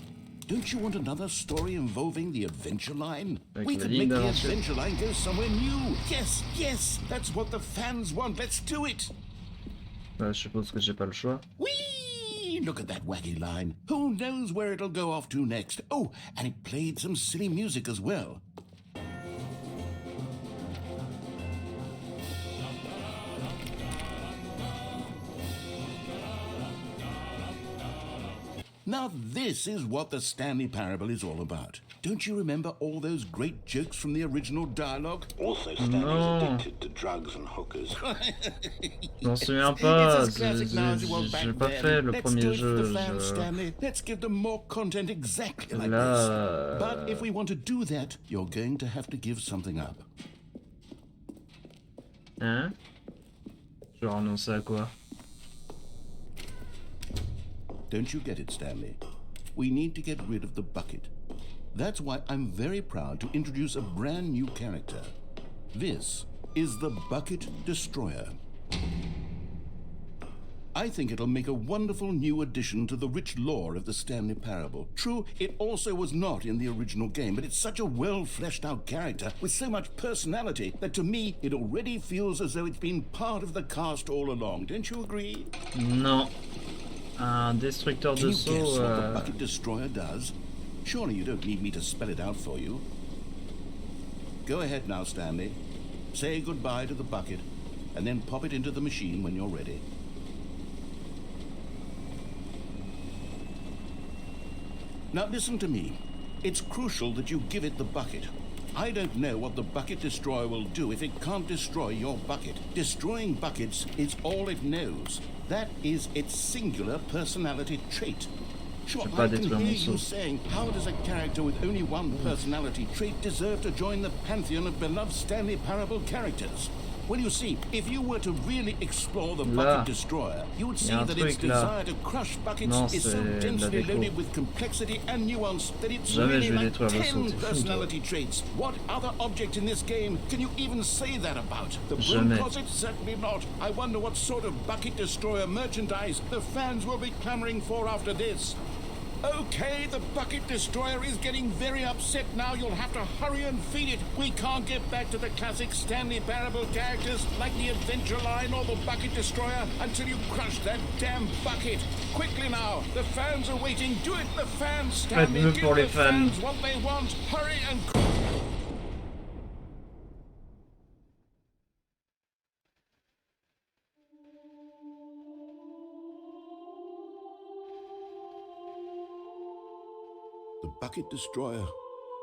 Don't you want another story involving the Adventure Line? Avec We la could ligne make the d'avancée. Adventure Line go somewhere new. Yes, yes, that's what the fans want. Let's do it. Bah, je suppose que j'ai pas le choix. Whee! Look at that wacky line. Who knows where it'll go off to next? Oh, and it played some silly music as well. Now this is what the Stanley Parable is all about. Don't you remember all those great jokes from the original dialogue? Also, Stanley's addicted to drugs and hookers. Je m'en souviens It's pas, as classic now as it was back j'ai pas then. fait le Let's premier do it for jeu. the fans, Stanley. Let's give them more content exactly like Là, this. But if we want to do that, you're going to have to give something up. Hein? Je vais renoncer à quoi? Don't you get it, Stanley? We need to get rid of the bucket. That's why I'm very proud to introduce a brand new character. This is the Bucket Destroyer. I think it'll make a wonderful new addition to the rich lore of the Stanley Parable. True, it also was not in the original game, but it's such a well-fleshed-out character with so much personality that to me it already feels as though it's been part of the cast all along. Don't you agree? Non. Un destructeur Can de you guess saut. what the Bucket Destroyer does? Surely you don't need me to spell it out for you. Go ahead now, Stanley. Say goodbye to the bucket, and then pop it into the machine when you're ready. Now listen to me. It's crucial that you give it the bucket. I don't know what the Bucket Destroyer will do if it can't destroy your bucket. Destroying buckets is all it knows. That is its singular personality trait. Sure, I can hear you saying, how does a character with only one personality trait deserve to join the pantheon of beloved Stanley Parable characters? Well, you see, if you were to really explore the Bucket Destroyer, you would see that its desire to crush buckets is so densely loaded with complexity and nuance that it's really like 10 personality traits. What other object in this game can you even say that about? The Broom Closet? Certainly not. I wonder what sort of Bucket Destroyer merchandise the fans will be clamoring for after this. Okay, the Bucket Destroyer is getting very upset now. You'll have to hurry and feed it. We can't get back to the classic Stanley Parable characters like the Adventure Line or the Bucket Destroyer until you crush that damn bucket. Quickly now, the fans are waiting. Do it, the fans, Stanley. Give the fans what they want. Hurry and... The bucket destroyer.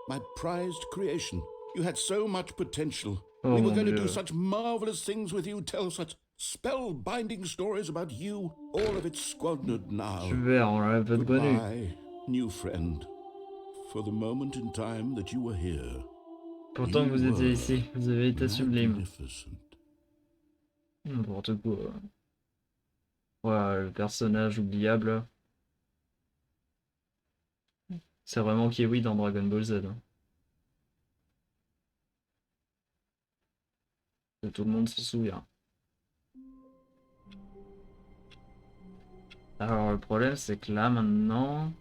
My prized creation. You had so much potential. Oh, we were mon going to Dieu. do such marvelous things with you, tell such spellbinding stories about you. All of it squandered now. Super, on l'avait pas de connu. Goodbye, new friend. For the moment in time that you were here. Pourtant vous étiez ici, vous avez été sublime. Magnificent. N'importe quoi. Ouais, le personnage oubliable. C'est vraiment Kiwi dans Dragon Ball Z. Hein. Que tout le monde s'en souvient. Alors le problème c'est que là maintenant...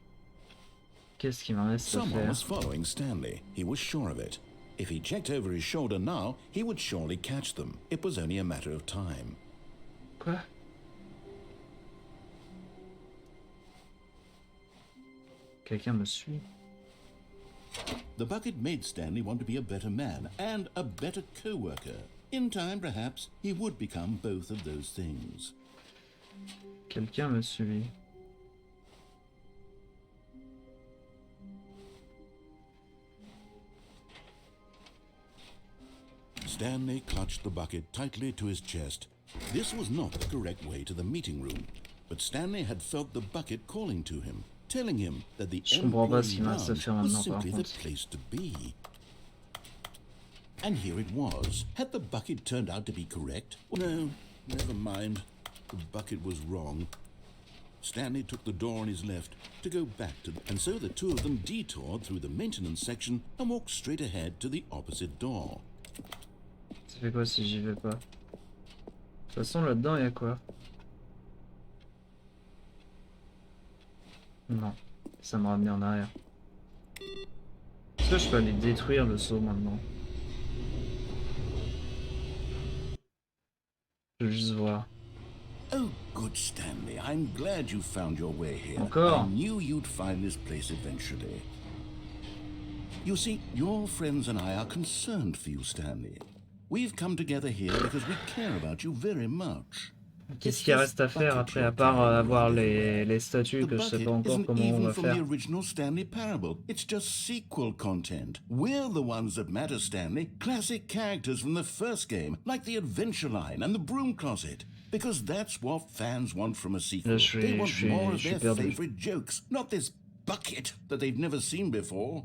Qu'est-ce qu'il m'en reste à Someone faire? was following Stanley. He was sure of it. If he checked over his shoulder now, he would surely catch them. It was only a matter of time. Quoi? Quelqu'un me suit? The bucket made Stanley want to be a better man and a better co-worker. In time, perhaps, he would become both of those things. Quelqu'un me suit. Stanley clutched the bucket tightly to his chest. This was not the correct way to the meeting room, but Stanley had felt the bucket calling to him, telling him that the Je comprends pas ce employee qu'il me reste à lounge faire was maintenant, par simply the contre. place to be. And here it was. Had the bucket turned out to be correct? No, never mind. The bucket was wrong. Stanley took the door on his left to go back to and so the two of them detoured through the maintenance section and walked straight ahead to the opposite door. Ça fait quoi si j'y vais pas? De toute façon là-dedans il y a quoi? Non, ça me ramené en arrière. Est-ce que je peux aller détruire le seau maintenant? Je veux juste voir. Oh, good Stanley. I'm glad you found your way here. Encore? I knew you'd find this place eventually. You see, your friends and I are concerned for you, Stanley. We've come together here because we care about you very much. Qu'est-ce qu'il reste à faire après, à part avoir les statues que je sais pas encore comment on va from faire? the original Stanley Parable. It's just sequel content. We're the ones that matter, Stanley. Classic characters from the first game, like the Adventure Line and the Broom Closet. Because that's what fans want from a sequel. They want more of their favorite jokes, not this bucket that they've never seen before.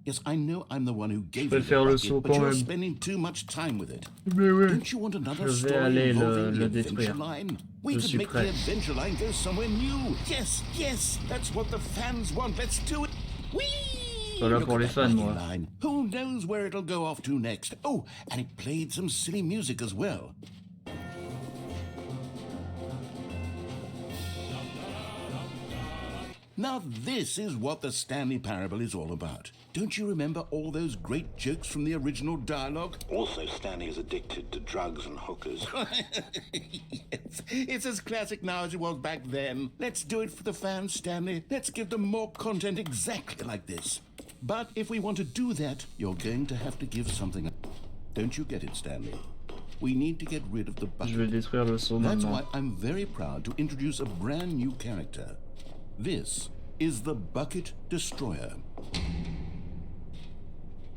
Yes, I know I'm the one who gave you the bucket, but you're spending too much time with it. Don't you want another story involving the Adventure Line? We could make the Adventure Line go somewhere new. Yes, yes, that's what the fans want. Let's do it. Whee! Voilà pour les fans, moi. Line. Who knows where it'll go off to next? Oh, and it played some silly music as well. Now this is what the Stanley Parable is all about. Don't you remember all those great jokes from the original dialogue? Also, Stanley is addicted to drugs and hookers. Yes, it's as classic now as it was back then. Let's do it for the fans, Stanley. Let's give them more content exactly like this. But if we want to do that, you're going to have to give something up. Don't you get it, Stanley? We need to get rid of the bucket. Je vais détruire le seau That's maintenant. why I'm very proud to introduce a brand new character. This is the Bucket Destroyer.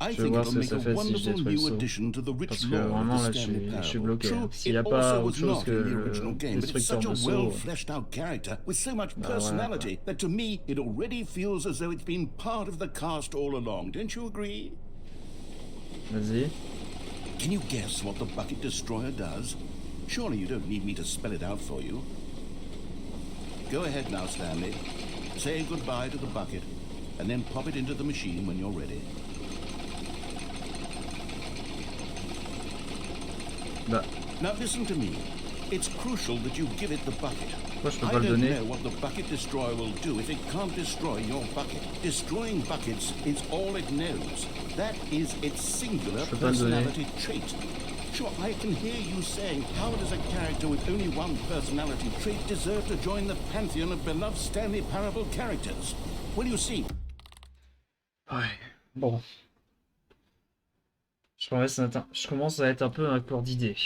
I think it'll make a wonderful new addition to the rich lore of the Stanley Parable. True, it also was not in the original game, but it's such a well-fleshed-out character with so much personality that to me it already feels as though it's been part of the cast all along. Don't you agree? Vas-y. Can you guess what the Bucket Destroyer does? Surely you don't need me to spell it out for you. Go ahead now, Stanley. Say goodbye to the bucket, and then pop it into the machine when you're ready. Bah, Now listen to me. It's crucial that you give it the bucket. pourquoi je peux I pas le don't donner? know what the Bucket Destroyer will do if it can't destroy your bucket. Destroying buckets is all it knows. That is its singular Je peux pas le donner. personality trait. Sure, I can hear you saying, how does a character with only one personality trait deserve to join the pantheon of beloved Stanley Parable characters? Well, you see... Ouais, bon. Je commence à être un peu un cours d'idées.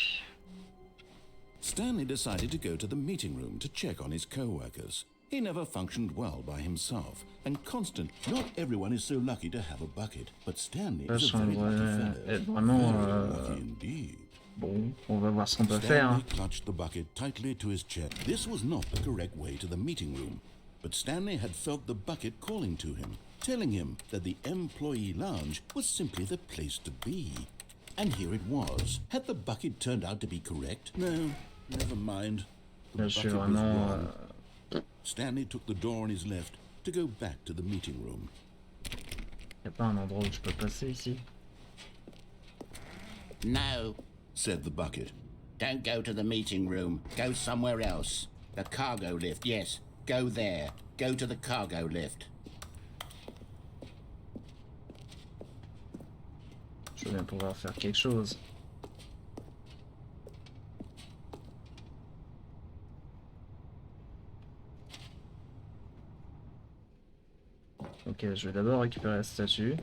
Stanley decided to go to the meeting room to check on his co-workers. He never functioned well by himself, and constant. Not everyone is so lucky to have a bucket, but Stanley is a very lucky fellow. Vraiment, Very lucky indeed. bon, on va voir ce qu'on peut faire. Stanley clutched the bucket tightly to his chest. This was not the correct way to the meeting room, but Stanley had felt the bucket calling to him, telling him that the employee lounge was simply the place to be. And here it was. Had the bucket turned out to be correct? No, never mind. The Là, je suis bucket was vraiment... wrong. Stanley took the door on his left to go back to the meeting room. Y'a pas un endroit où je peux passer ici? No, Said the bucket. don't go to the meeting room. Go somewhere else. The cargo lift, yes. Go there. Go to the cargo lift. Je veux bien pouvoir faire quelque chose. Ok, je vais d'abord récupérer la statue.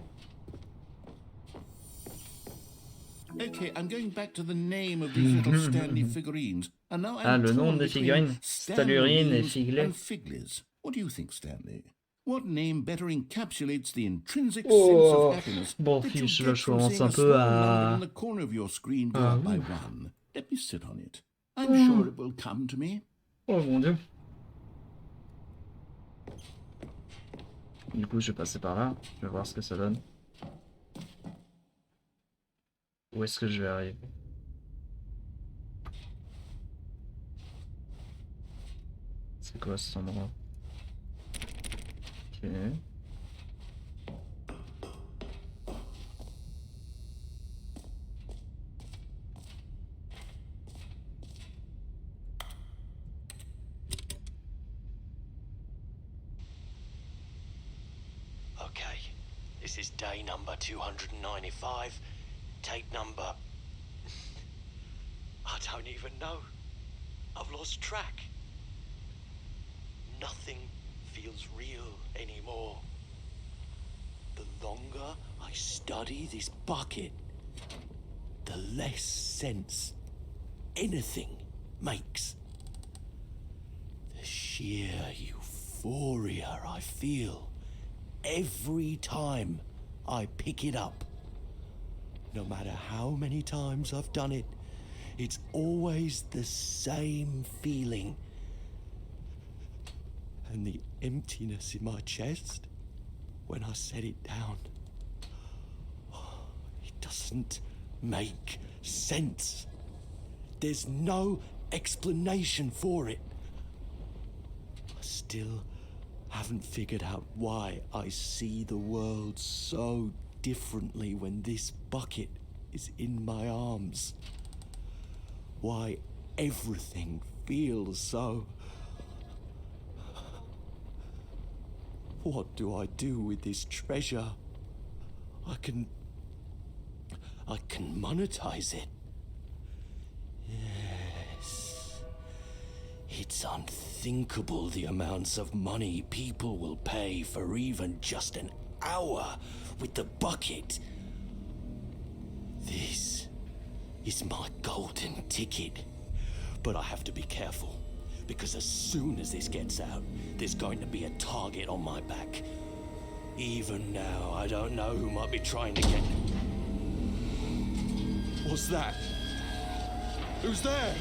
Okay, I'm going back to the name of these little Stanley figurines. And now Ah, I'm le nom torn des between figurines. Stallurine et Figlet. and Figles. What do you think, Stanley? What name better encapsulates the intrinsic Oh, sense of happiness bon, that you fiche, là, get je from commence seeing un a peu small à... number in the corner of your screen go Ah, up by oui. one? Let me sit on it. I'm sure it will come to me. Oh mon dieu. Du coup, je vais passer par là. Je vais voir ce que ça donne. Où est-ce que je vais arriver? C'est quoi cet endroit? Ok. Okay, this is day number 295. Tape number... I don't even know. I've lost track. Nothing feels real anymore. The longer I study this bucket, the less sense anything makes. The sheer euphoria I feel every time I pick it up. No matter how many times I've done it, it's always the same feeling. And the emptiness in my chest when I set it down. It doesn't make sense. There's no explanation for it. I still haven't figured out why I see the world so differently when this bucket is in my arms. Why everything feels so... What do I do with this treasure? I can monetize it. Yes. It's unthinkable the amounts of money people will pay for even just an hour with the bucket. This is my golden ticket. But I have to be careful, because as soon as this gets out, there's going to be a target on my back. Even now, I don't know who might be trying to get... What's that? Who's there?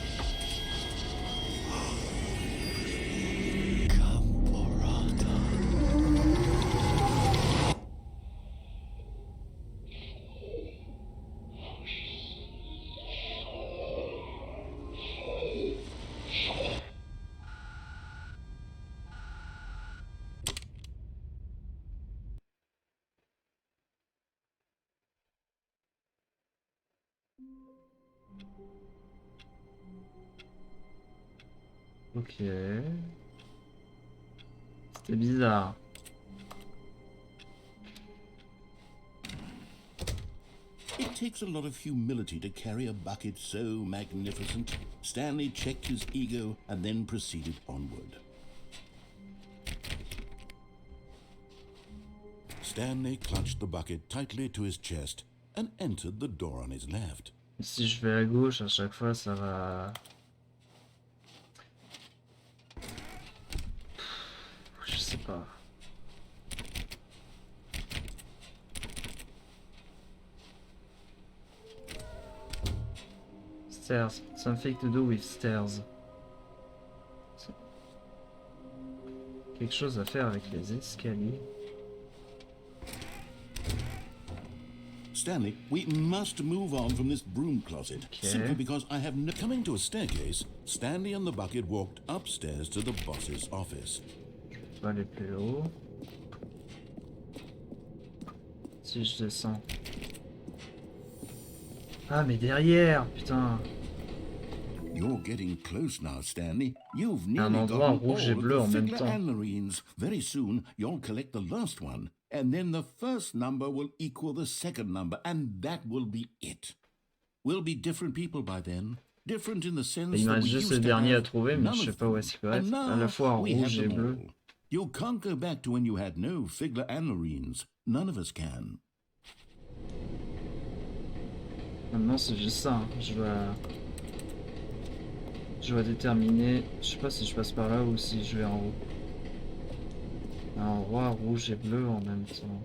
Ok. C'était bizarre. It takes a lot of humility to carry a bucket so magnificent. Stanley checked his ego and then proceeded onward. Stanley clutched the bucket tightly to his chest and entered the door on his left. Si je vais à gauche, à chaque fois, ça va... pas. Stairs. Something to do with stairs. Quelque chose à faire avec les escaliers. Stanley, we must move on from this broom closet. Okay. Simply because I have no... Coming to a staircase, Stanley and the bucket walked upstairs to the boss's office. Je peux pas aller plus haut. Si je descends. Ah mais derrière, putain. You're getting close now, Stanley. You've Un nearly endroit gotten rouge et all of bleu the en même Figler temps. Anarines. Very soon, you'll collect the last one, and then the first number will equal the second number, and that will be it. We'll be different people by then. Different in the sense Il me that reste we juste used le to dernier à have trouver, mais none je sais of pas où them. est-ce qu'il peut And être. À now la fois we have rouge et them bleu. all. You can't go back to when you had no Figler Anarines. None of us can. Maintenant c'est juste ça. Hein. Je dois déterminer. Je sais pas si je passe par là ou si je vais en haut. Un roi rouge et bleu en même temps.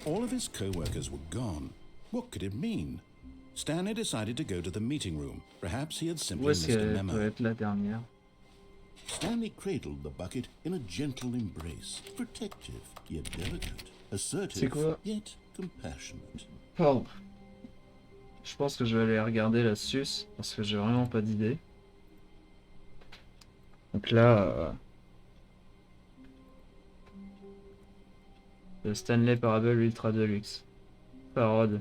All of his co-workers were gone. What could it mean? Stanley decided to go to the meeting room. Perhaps he had simply Où est-ce missed a qu'elle memo. peut être la dernière? Stanley cradled the bucket in a gentle embrace, protective yet delicate, assertive quoi? yet compassionate. Pardon. Je pense que je vais aller regarder la suce parce que j'ai vraiment pas d'idée. Donc là, le Stanley Parable Ultra Deluxe. Parode.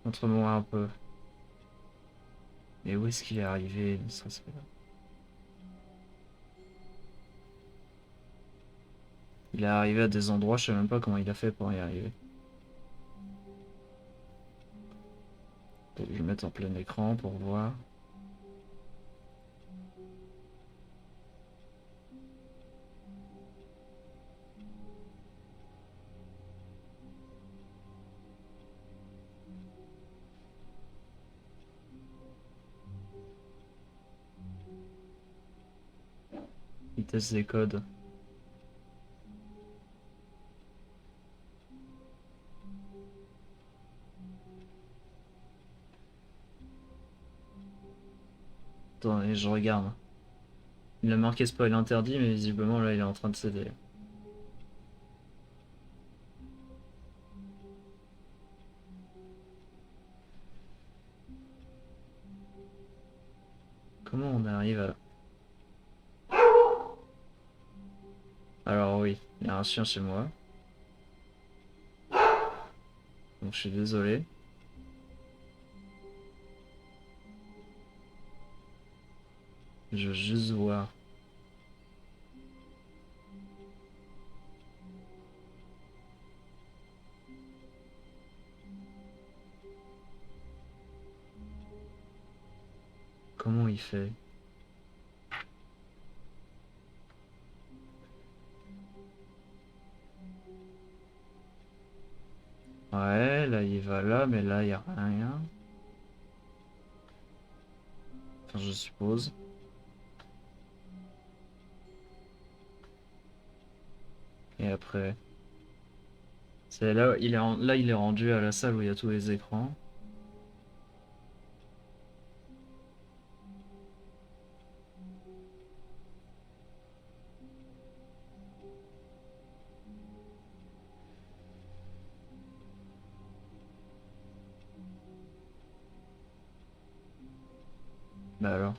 Montre-moi un peu. Et où est-ce qu'il est arrivé? Ne serait-ce que là. Il est arrivé à des endroits, je sais même pas comment il a fait pour y arriver. Donc, je vais mettre en plein écran pour voir. Vitesse des codes. Attendez, je regarde. Il a marqué spoil interdit, mais visiblement là il est en train de céder. Comment on arrive à... Alors oui, il y a un chien chez moi. Donc je suis désolé. Je veux juste voir. Comment il fait? Ouais, là il va là, mais là il n'y a rien. Enfin, je suppose. Et après, c'est là, là il est rendu à la salle où il y a tous les écrans. Bah alors.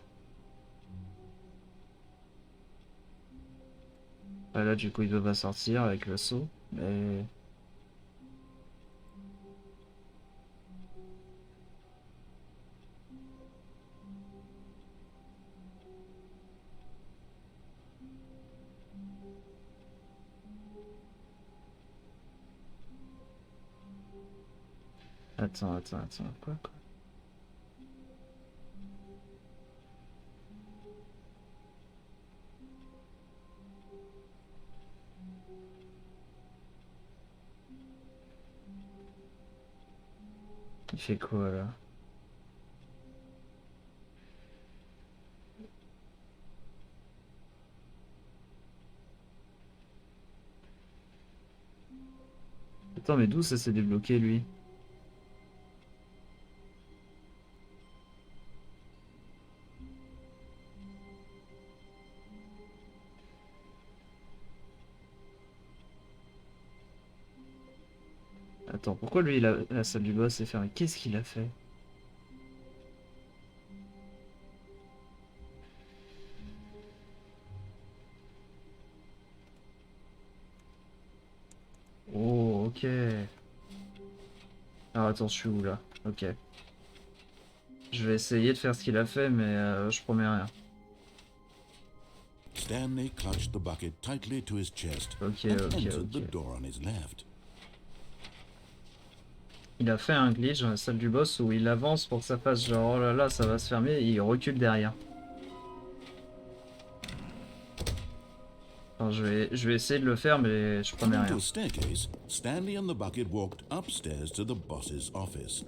Bah là du coup il peut pas sortir avec le saut, mais... Attends, quoi? Il fait quoi là? Attends, mais d'où ça s'est débloqué lui? Attends, pourquoi lui la salle du boss est fermée? Qu'est-ce qu'il a fait? Oh, ok. Alors attends, je suis où là? Ok. Je vais essayer de faire ce qu'il a fait, mais je promets rien. Stanley clutched the bucket tightly to his chest Ok, and ok, entered the ok. door on his left. Il a fait un glitch dans la salle du boss où il avance pour que ça fasse genre oh là là, ça va se fermer et il recule derrière. Enfin, je vais essayer de le faire, mais je promets Coming to rien. a staircase, Stanley and the bucket walked upstairs to the boss's office.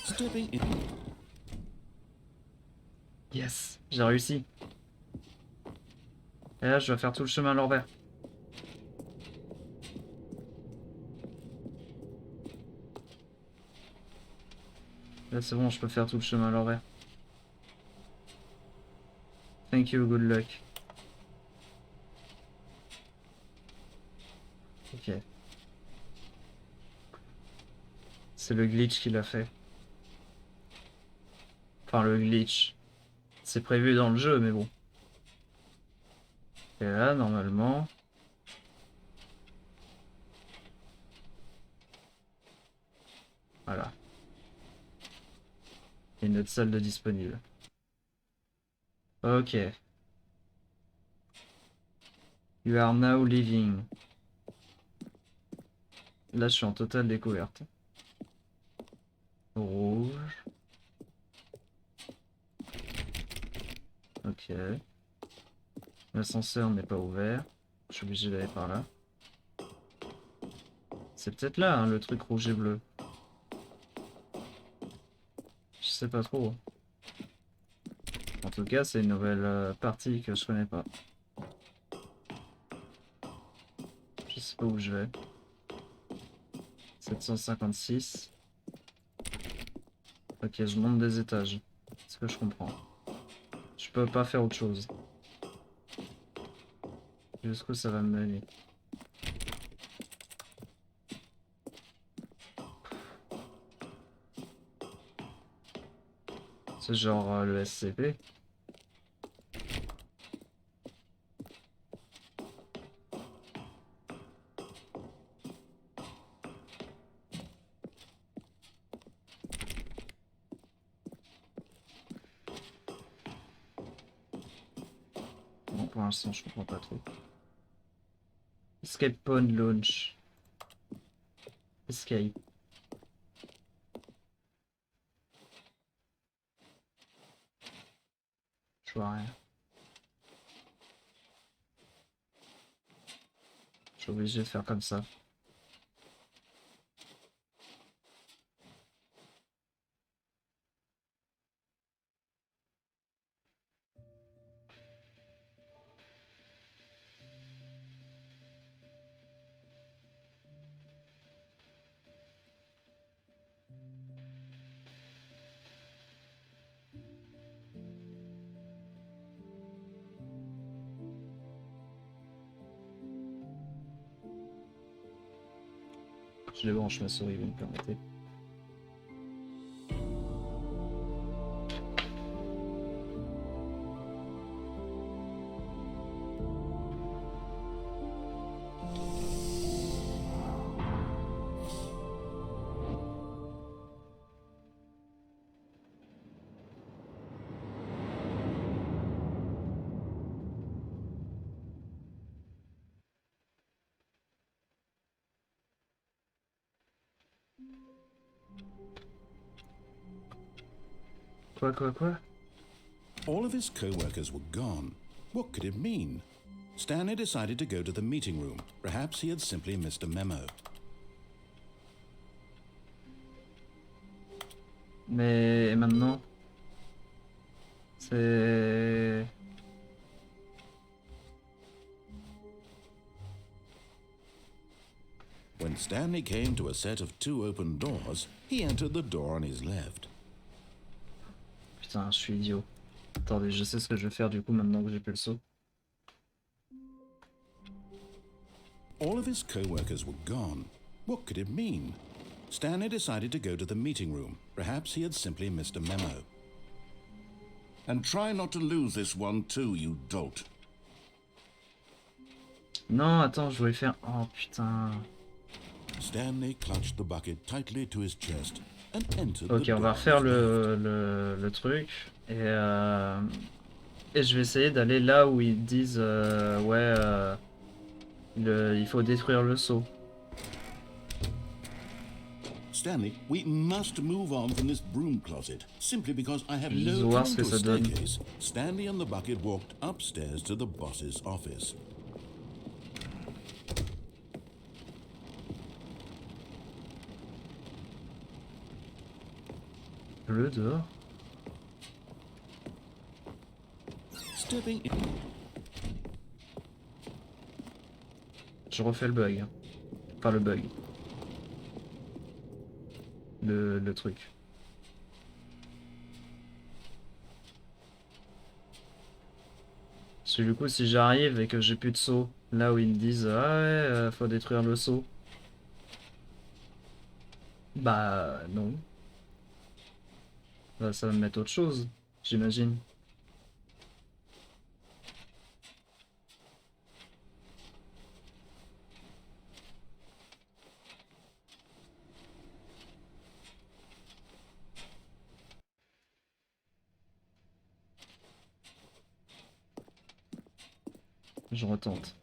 Stepping in. Yes, j'ai réussi. Et là, je dois faire tout le chemin à l'envers. Là, c'est bon, je peux faire tout le chemin à l'envers. Thank you, good luck. Ok. C'est le glitch qu'il a fait. Enfin, le glitch. C'est prévu dans le jeu, mais bon. Et là, normalement... Voilà. Il y a une autre salle de disponible. Ok. You are now leaving. Là, je suis en totale découverte. Rouge. Ok. L'ascenseur n'est pas ouvert. Je suis obligé d'aller par là. C'est peut-être là, hein, le truc rouge et bleu. Je sais pas trop. En tout cas, c'est une nouvelle partie que je connais pas. Je sais pas où je vais. 756. Ok, je monte des étages. C'est ce que je comprends. Je peux pas faire autre chose. Jusqu'où ça va me mener? C'est genre le SCP. Bon, pour l'instant, je comprends pas trop. Escape Pod Launch. Escape. Je vois rien. Je suis obligé de faire comme ça. Je débranche ma souris, vous me permettez. Quoi? All of his co-workers were gone. What could it mean? Stanley decided to go to the meeting room. Perhaps he had simply missed a memo. Mais maintenant, c'est... When Stanley came to a set of 2 open doors, he entered the door on his left. Putain, je suis idiot. Attendez, je sais ce que je vais faire du coup maintenant que j'ai plus le saut. All of his co-workers were gone. What could it mean? Stanley decided to go to the meeting room. Perhaps he had simply missed a memo. And try not to lose this one too, you dolt. Non, attends, je voulais faire... Oh putain... Stanley clutched the bucket tightly to his chest and entered Ok, the on va door refaire on his left. le truc. Et je vais essayer d'aller là où ils disent... il faut détruire le seau. Stanley, we must move on from this broom closet, simply because I have Juste no voir clue ce que to a ça donne. staircase. Stanley and the bucket walked upstairs to the boss's office. Bleu dehors. Stepping in. Je refais le bug. Enfin le bug. Le truc. Parce que du coup si j'arrive et que j'ai plus de seau, là où ils me disent ah ouais faut détruire le seau. Bah non. Bah, ça va me mettre autre chose, j'imagine. Je retente.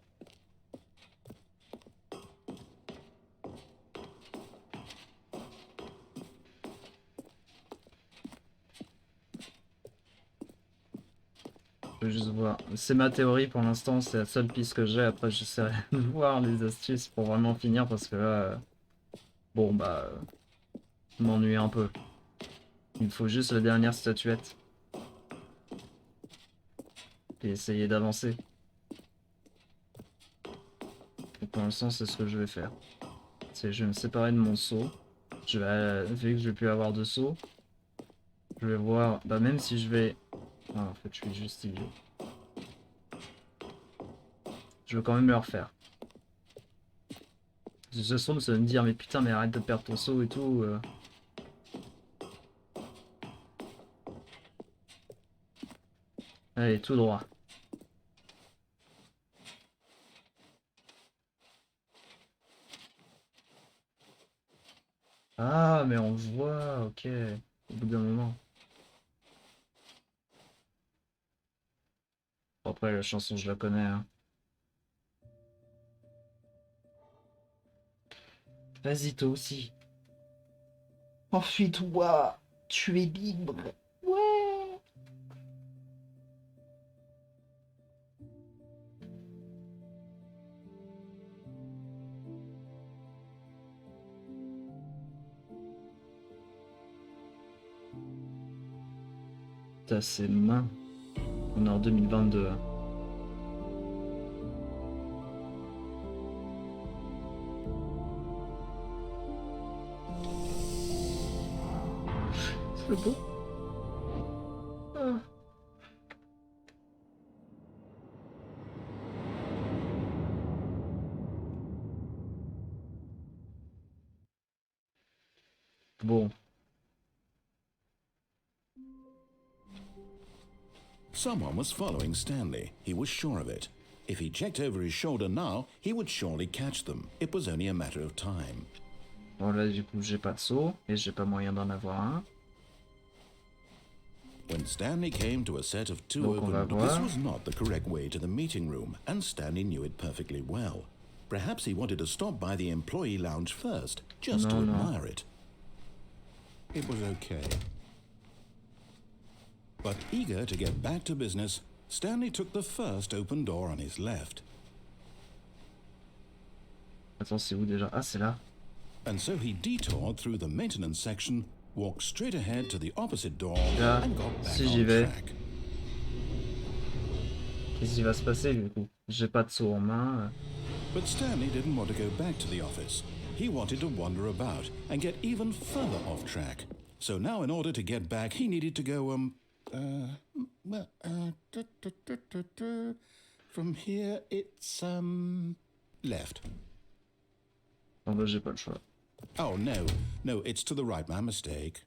Je veux juste voir. C'est ma théorie pour l'instant, c'est la seule piste que j'ai. Après, j'essaierai de voir les astuces pour vraiment finir parce que là, bon bah, je m'ennuie un peu. Il me faut juste la dernière statuette. Et essayer d'avancer. Et pour l'instant, c'est ce que je vais faire. C'est je vais me séparer de mon seau. Je vais, vu que je vais plus avoir de seau, je vais voir. Bah même si je vais. Ah, en fait, je suis juste idiot. Je veux quand même le refaire. Ce son, ça va me dire mais putain mais arrête de perdre ton seau et tout. Allez, tout droit. Ah, mais on voit, ok. Au bout d'un moment. Bon, après, la chanson, je la connais. Hein. Vas-y, toi aussi. Enfuis-toi. Tu es libre. Ouais. T'as ses mains. On est en 2022. Hein. C'est beau. Ah. Bon. Someone was following Stanley. He was sure of it. If he checked over his shoulder now, he would surely catch them. It was only a matter of time. Bon là du coup j'ai pas de seau et j'ai pas moyen d'en avoir un. When Stanley came to a set of 2 Donc, open doors, this was not the correct way to the meeting room, and Stanley knew it perfectly well. Perhaps he wanted to stop by the employee lounge first, just to admire it. It was okay. But eager to get back to business, Stanley took the first open door on his left. Attends, c'est où déjà? Ah, c'est là. And so he detoured through the maintenance section, walked straight ahead to the opposite door, Là, and got back si j'y on vais. track. Qu'est-ce qui va se passer du coup? J'ai pas de seau en main. But Stanley didn't want to go back to the office. He wanted to wander about and get even further off track. So now in order to get back, he needed to go, from here it's, left. Bon bah j'ai pas le choix. Oh, no, it's to the right, my mistake.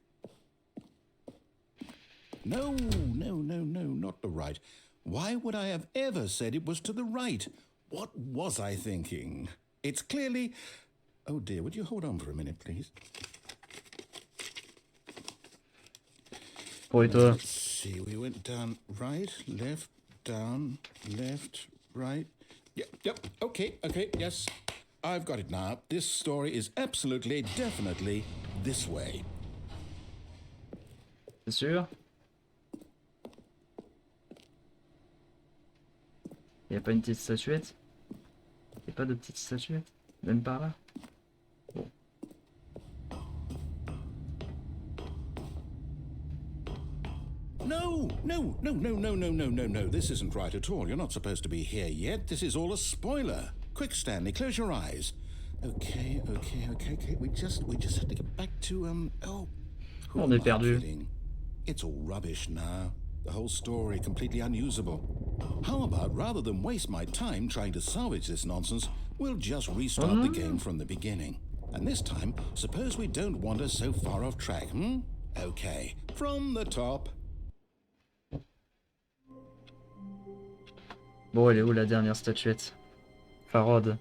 No, not the right. Why would I have ever said it was to the right? What was I thinking? It's clearly... Oh dear, would you hold on for a minute, please? Pour et toi? Let's see, we went down right, left, down, left, right. Yep, okay, yes. I've got it now. This story is absolutely, definitely this way. C'est sûr? Y'a pas une petite statuette? Y'a pas de petite statuette? Même par là? Bon. No. This isn't right at all. You're not supposed to be here yet. This is all a spoiler. Quick, Stanley, close your eyes. Okay. We just have to get back to, who On am est I perdu. kidding? It's all rubbish now. The whole story completely unusable. How about, rather than waste my time trying to salvage this nonsense, we'll just restart the game from the beginning. And this time, suppose we don't wander so far off track, Okay, from the top. Bon, elle est où la dernière statuette? Farod.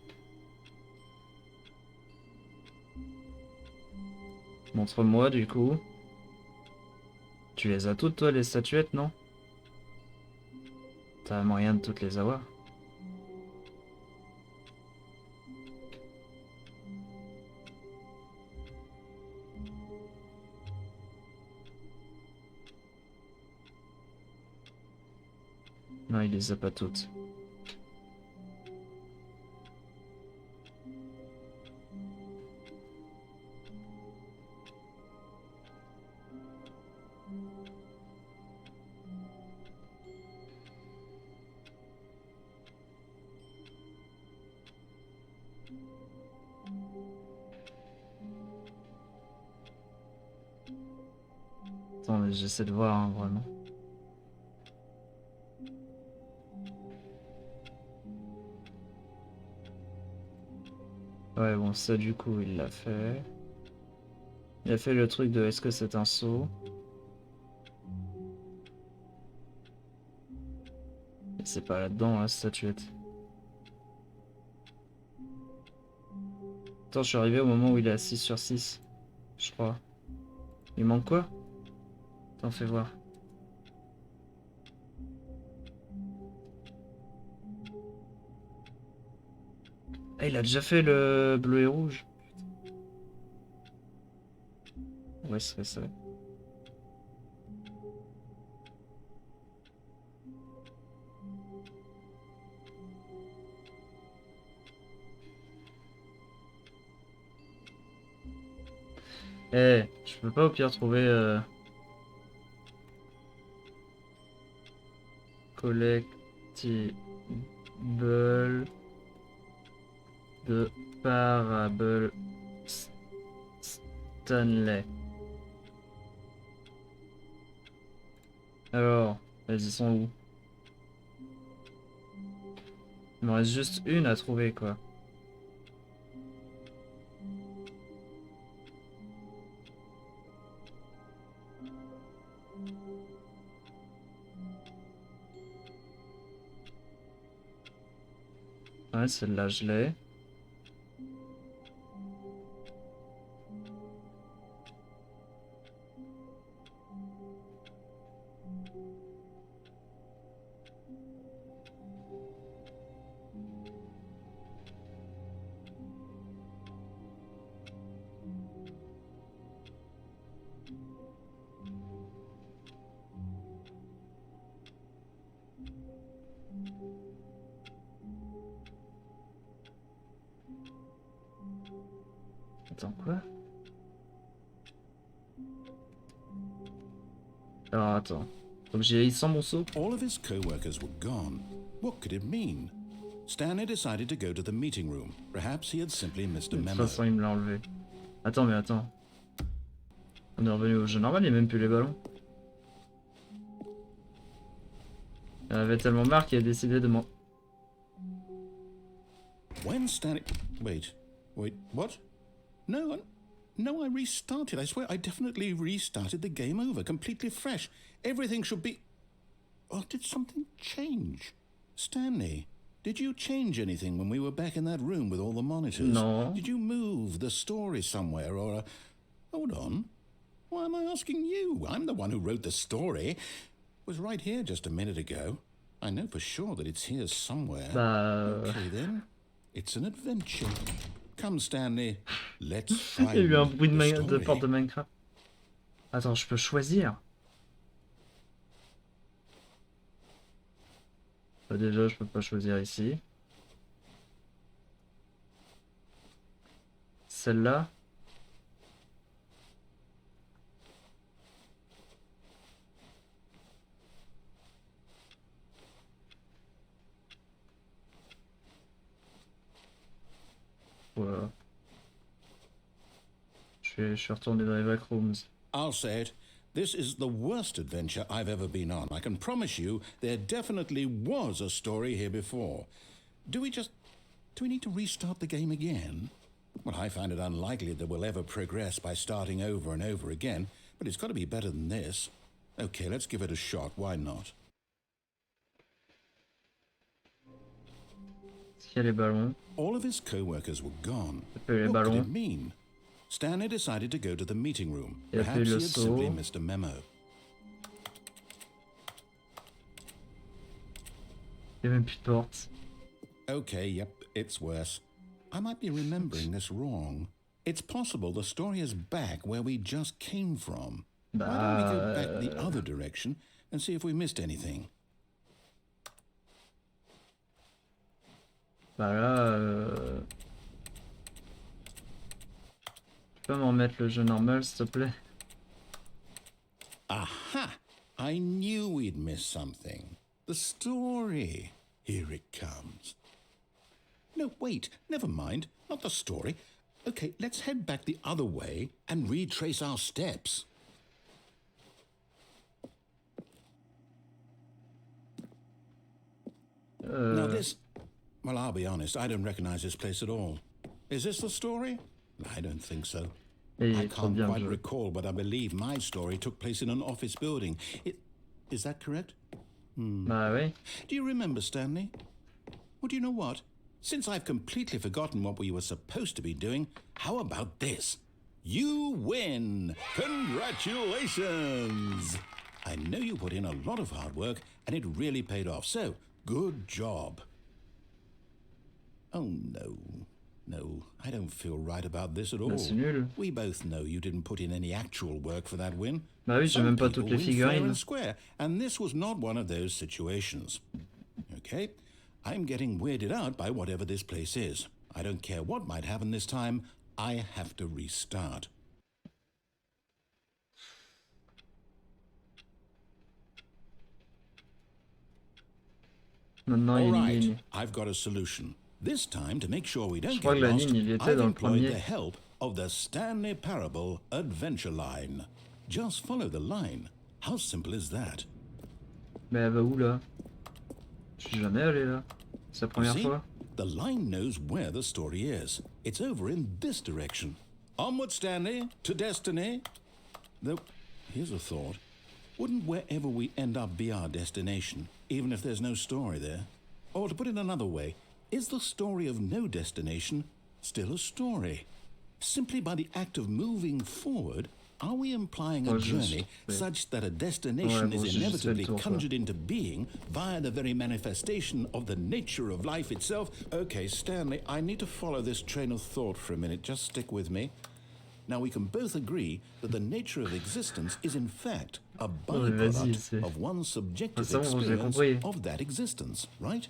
Montre-moi du coup. Tu les as toutes toi les statuettes, non? T'as moyen de toutes les avoir? Non, il les a pas toutes. Attends, mais j'essaie de voir, hein, vraiment. Ouais, bon, ça du coup, il l'a fait. Il a fait le truc de est-ce que c'est un saut? Et c'est pas là-dedans, la statuette. Attends, je suis arrivé au moment où il est à 6 sur 6. Je crois. Il manque quoi? Attends, fais voir. Ah, il a déjà fait le bleu et rouge. Ouais, c'est ça. Eh, je peux pas au pire trouver collectible de parable Stanley. Alors, elles y sont où? Il m'en reste juste une à trouver quoi. Ouais, celle-là je l'ai. Attends, quoi? Alors attends. Donc j'ai sans mon seau. All of his co-workers were gone. What could it mean? Stanley decided to go to the meeting room. Perhaps he had simply missed a De toute memo. façon, il me l'a enlevé. Attends, mais attends. On est revenu au jeu normal, il n'y a même plus les ballons. Il avait tellement marre qu'il a décidé de m'en... When Stanley... Wait, what? No, I restarted. I swear I definitely restarted the game over, completely fresh. Everything should be... Oh, did something change? Stanley, did you change anything when we were back in that room with all the monitors? No. Did you move the story somewhere or... Hold on. Why am I asking you? I'm the one who wrote the story. It was right here just a minute ago. I know for sure that it's here somewhere. Bah... Okay then. It's an adventure. Come Stanley, let's find Il y a eu un bruit the de story. porte de Minecraft. Attends, je peux choisir. Bah, déjà, je peux pas choisir ici. Celle-là. Voilà. Je suis retourné dans les backrooms. I'll say it. This is the worst adventure I've ever been on. I can promise you there definitely was a story here before. Do we need to restart the game again? Well, I find it unlikely that we'll ever progress by starting over and over again, but it's got to be better than this. Okay, let's give it a shot. Why not? Il y a les ballons. All of his co-workers were gone. Les What could ballons. it mean? Stanley decided to go to the meeting room. Il a Perhaps fait he le had simply saut. missed a memo. Il y a même plus de porte. Okay, yep, it's worse. I might be remembering this wrong. It's possible the story is back where we just came from. Why don't we go back the other direction and see if we missed anything? Bah là... Tu peux m'en mettre le jeu normal, s'il te plaît? Aha! I knew we'd miss something. The story. Here it comes. No, wait, never mind. Not the story. Okay, let's head back the other way and retrace our steps. Now this... Well, I'll be honest, I don't recognize this place at all. Is this the story? I don't think so. Et il I est trop can't bien le quite jeu. recall, but I believe my story took place in an office building. Is that correct? Bah oui. Do you remember, Stanley? Well, do you know what? Since I've completely forgotten what we were supposed to be doing, how about this? You win! Congratulations! I know you put in a lot of hard work, and it really paid off, so good job. Oh, no. No, I don't feel right about this at all. Bah, c'est nul. We both know you didn't put in any actual work for that win. Bah oui, j'ai Some même pas people toutes les win fair figurines. and square, and this was not one of those situations. Okay, I'm getting weirded out by whatever this place is. I don't care what might happen this time. I have to restart. Maintenant, il y All a une right, ligne. I've got a solution. This time, to make sure we don't crois get que la lost, ligne, il y était I've dans le employed premier. the help of the Stanley Parable Adventure Line. Just follow the line. How simple is that? Mais elle va où là? Je suis jamais allé là. C'est la première See? fois. The line knows where the story is. It's over in this direction. Onward, Stanley, to destiny. Though, here's a thought. Wouldn't wherever we end up be our destination, even if there's no story there? Or to put it another way, is the story of no destination still a story? Simply by the act of moving forward, are we implying a Oh, juste, journey oui. such that a destination Ouais, bon, is j'ai juste fait le inevitably tour, quoi. conjured into being via the very manifestation of the nature of life itself? Okay, Stanley, I need to follow this train of thought for a minute. Just stick with me. Now, we can both agree that the nature of existence is in fact a mais vas-y, byproduct c'est- of one's subjective C'est bon, j'ai experience compris. of that existence, right?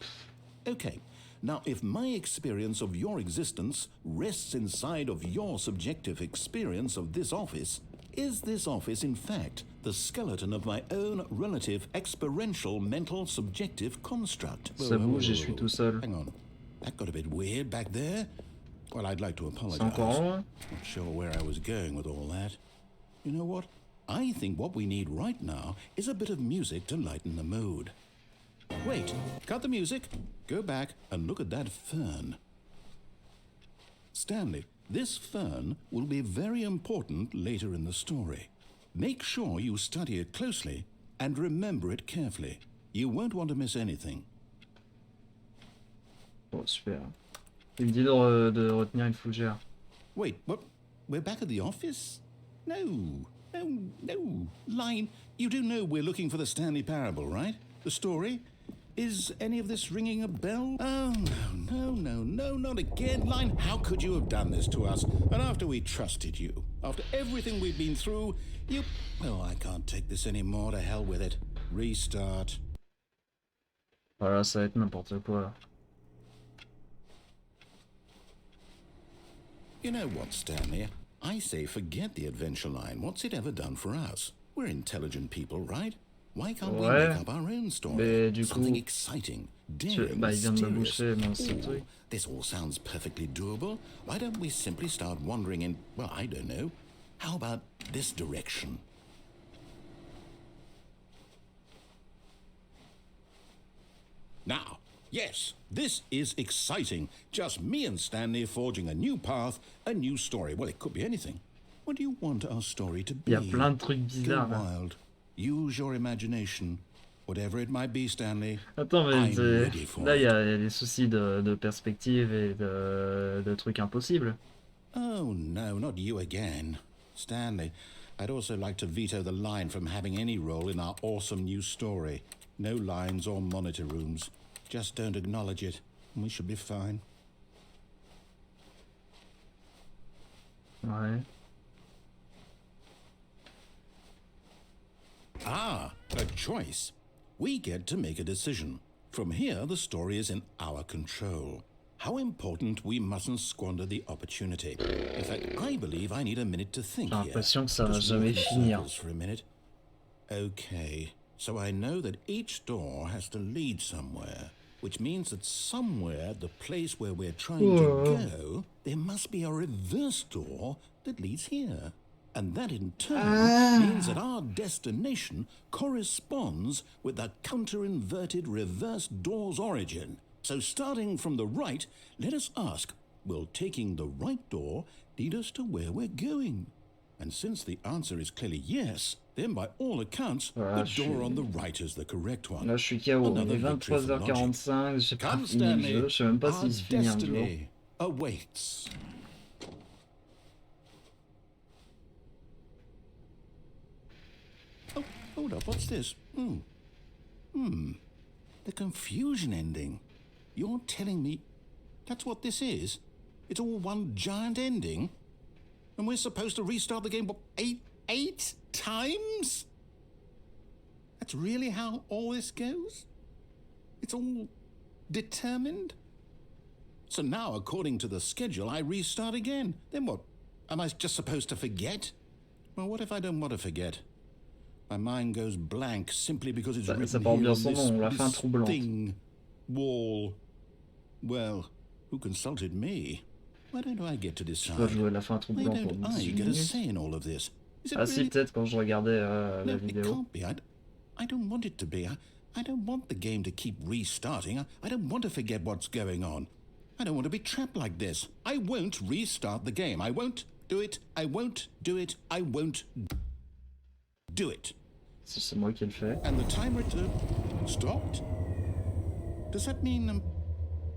Okay, Now, if my experience of your existence rests inside of your subjective experience of this office, is this office, in fact, the skeleton of my own relative experiential mental subjective construct? Ça bouge et je suis tout seul. Hang on. That got a bit weird back there. Well, I'd like to apologize. C'est encore loin? Not sure where I was going with all that. You know what? I think what we need right now is a bit of music to lighten the mood. Wait, cut the music. Go back and look at that fern. Stanley, this fern will be very important later in the story. Make sure you study it closely and remember it carefully. You won't want to miss anything. Bon, super. Il me dit de retenir une fougère. Wait, what? We're back at the office? No. Line, you do know we're looking for the Stanley Parable, right? The story? Is any of this ringing a bell? Oh, no, not again. Line, how could you have done this to us? And after we trusted you, after everything we've been through, you... Oh, I can't take this anymore. To hell with it. Restart. Voilà, ça va être n'importe quoi. You know what, Stanley? I say forget the adventure line. What's it ever done for us? We're intelligent people, right? Why can't we make up our own story? Mais du Something coup, exciting, daring, il vient de me mysterious. boucher mon truc. This all sounds perfectly doable. Why don't we simply start wandering in, well, I don't know. How about this direction? Now, yes, this is exciting. Just me and Stanley forging a new path, a new story. Well, it could be anything. What do you want our story to be? Il y a plein de trucs Go bizarres là. wild. Use your imagination. Whatever it might be, Stanley. Attends, mais I'm ready for là il y it. a des soucis de perspective et de trucs impossibles. Oh, no, not you again. Stanley, I'd also like to veto the line from having any role in our awesome new story. No lines or monitor rooms. Just don't acknowledge it, and we should be fine. Ouais. Ah, a choice. We get to make a decision. From here, the story is in our control. How important we mustn't squander the opportunity. In fact, I believe I need a minute to think J'ai here. l'impression que ça va Just jamais walk in finir. circles for a minute. Okay, so I know that each door has to lead somewhere, which means that somewhere, the place where we're trying to go, there must be a reverse door that leads here. And that in turn means that our destination corresponds with the counter-inverted reverse door's origin. So starting from the right, let us ask, will taking the right door lead us to where we're going? And since the answer is clearly yes, then by all accounts, Voilà, the door on the right is the correct one. Là je suis KO, on Another est victory for logic. 23h45, j'ai pas Come, fini le Stanley, jeu, je sais même pas our s'il se finit un jour. destiny awaits. Oh, hold up, what's this? The confusion ending. You're telling me that's what this is? It's all one giant ending? And we're supposed to restart the game, what, eight times? That's really how all this goes? It's all determined? So now, according to the schedule, I restart again. Then what? Am I just supposed to forget? Well, what if I don't want to forget? My mind goes blank simply because it's written Ça here porte bien on son nom, la fin this troublante. thing, wall. Well, who consulted me? Why don't I get to Je decide? dois jouer la fin Why troublante don't pour I 18 get a minutes. say in all of this? Is it Ah si, really? peut-être quand je regardais No, la it vidéo. can't be. I don't want it to be. I don't want the game to keep restarting. I don't want to forget what's going on. I don't want to be trapped like this. I won't restart the game. I won't do it. I won't do it. I won't do it. Si c'est moi qui le fais. And the timer stopped? Does that mean,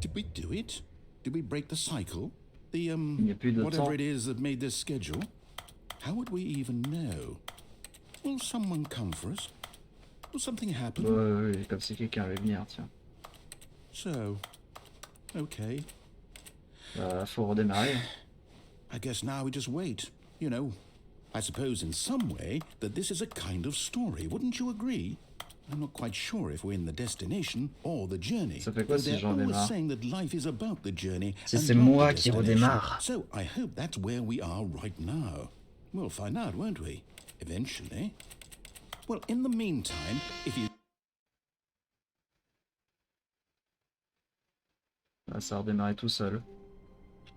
did we do it? Did we break the cycle? The, y a plus de whatever temps. it is that made this schedule? How would we even know? Will someone come for us? Will something happen? Ouais, comme si quelqu'un allait venir, tiens. So, okay. Faut redémarrer. I guess now we just wait. You know, I suppose in some way that this is a kind of story. Wouldn't you agree? I'm not quite sure if we're in the destination or the journey. Ça fait quoi si They're je always redémarre? saying that life is about the journey Si and c'est not moi the qui destination. redémarre. So I hope that's where we are right now. We'll find out, won't we? Eventually. Well, in the meantime, if you... Ah, ça a redémarré tout seul.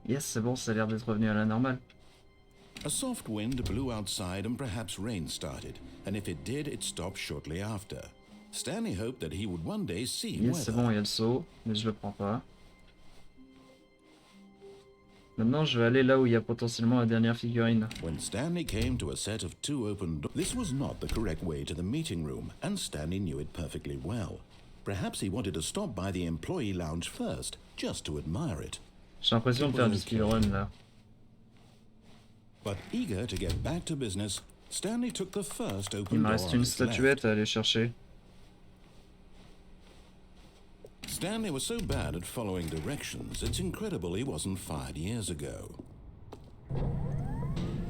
Yes, c'est bon, ça a l'air d'être revenu à la normale. A soft wind blew outside and perhaps rain started, and if it did, it stopped shortly after. Stanley hoped that he would one day see Yes, c'est weather. bon, il y a le saut, mais je le prends pas. Maintenant, je vais aller là où il y a potentiellement la dernière figurine. When Stanley came to a set of 2 open doors, this was not the correct way to the meeting room, and Stanley knew it perfectly well. Perhaps he wanted to stop by the employee lounge first, just to admire it. J'ai l'impression de faire du speedrun là. But eager to get back to business, Stanley took the first Il open me door reste on une his left. statuette à aller chercher. Stanley was so bad at following directions, it's incredible he wasn't fired years ago.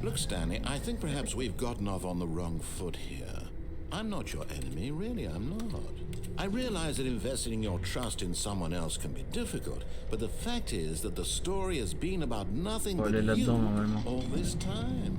Look, Stanley, I think perhaps we've gotten off on the wrong foot here. I'm not your enemy, really, I'm not. I realize that investing your trust in someone else can be difficult, but the fact is that the story has been about nothing Faut but aller you là-dedans, normalement. all this time.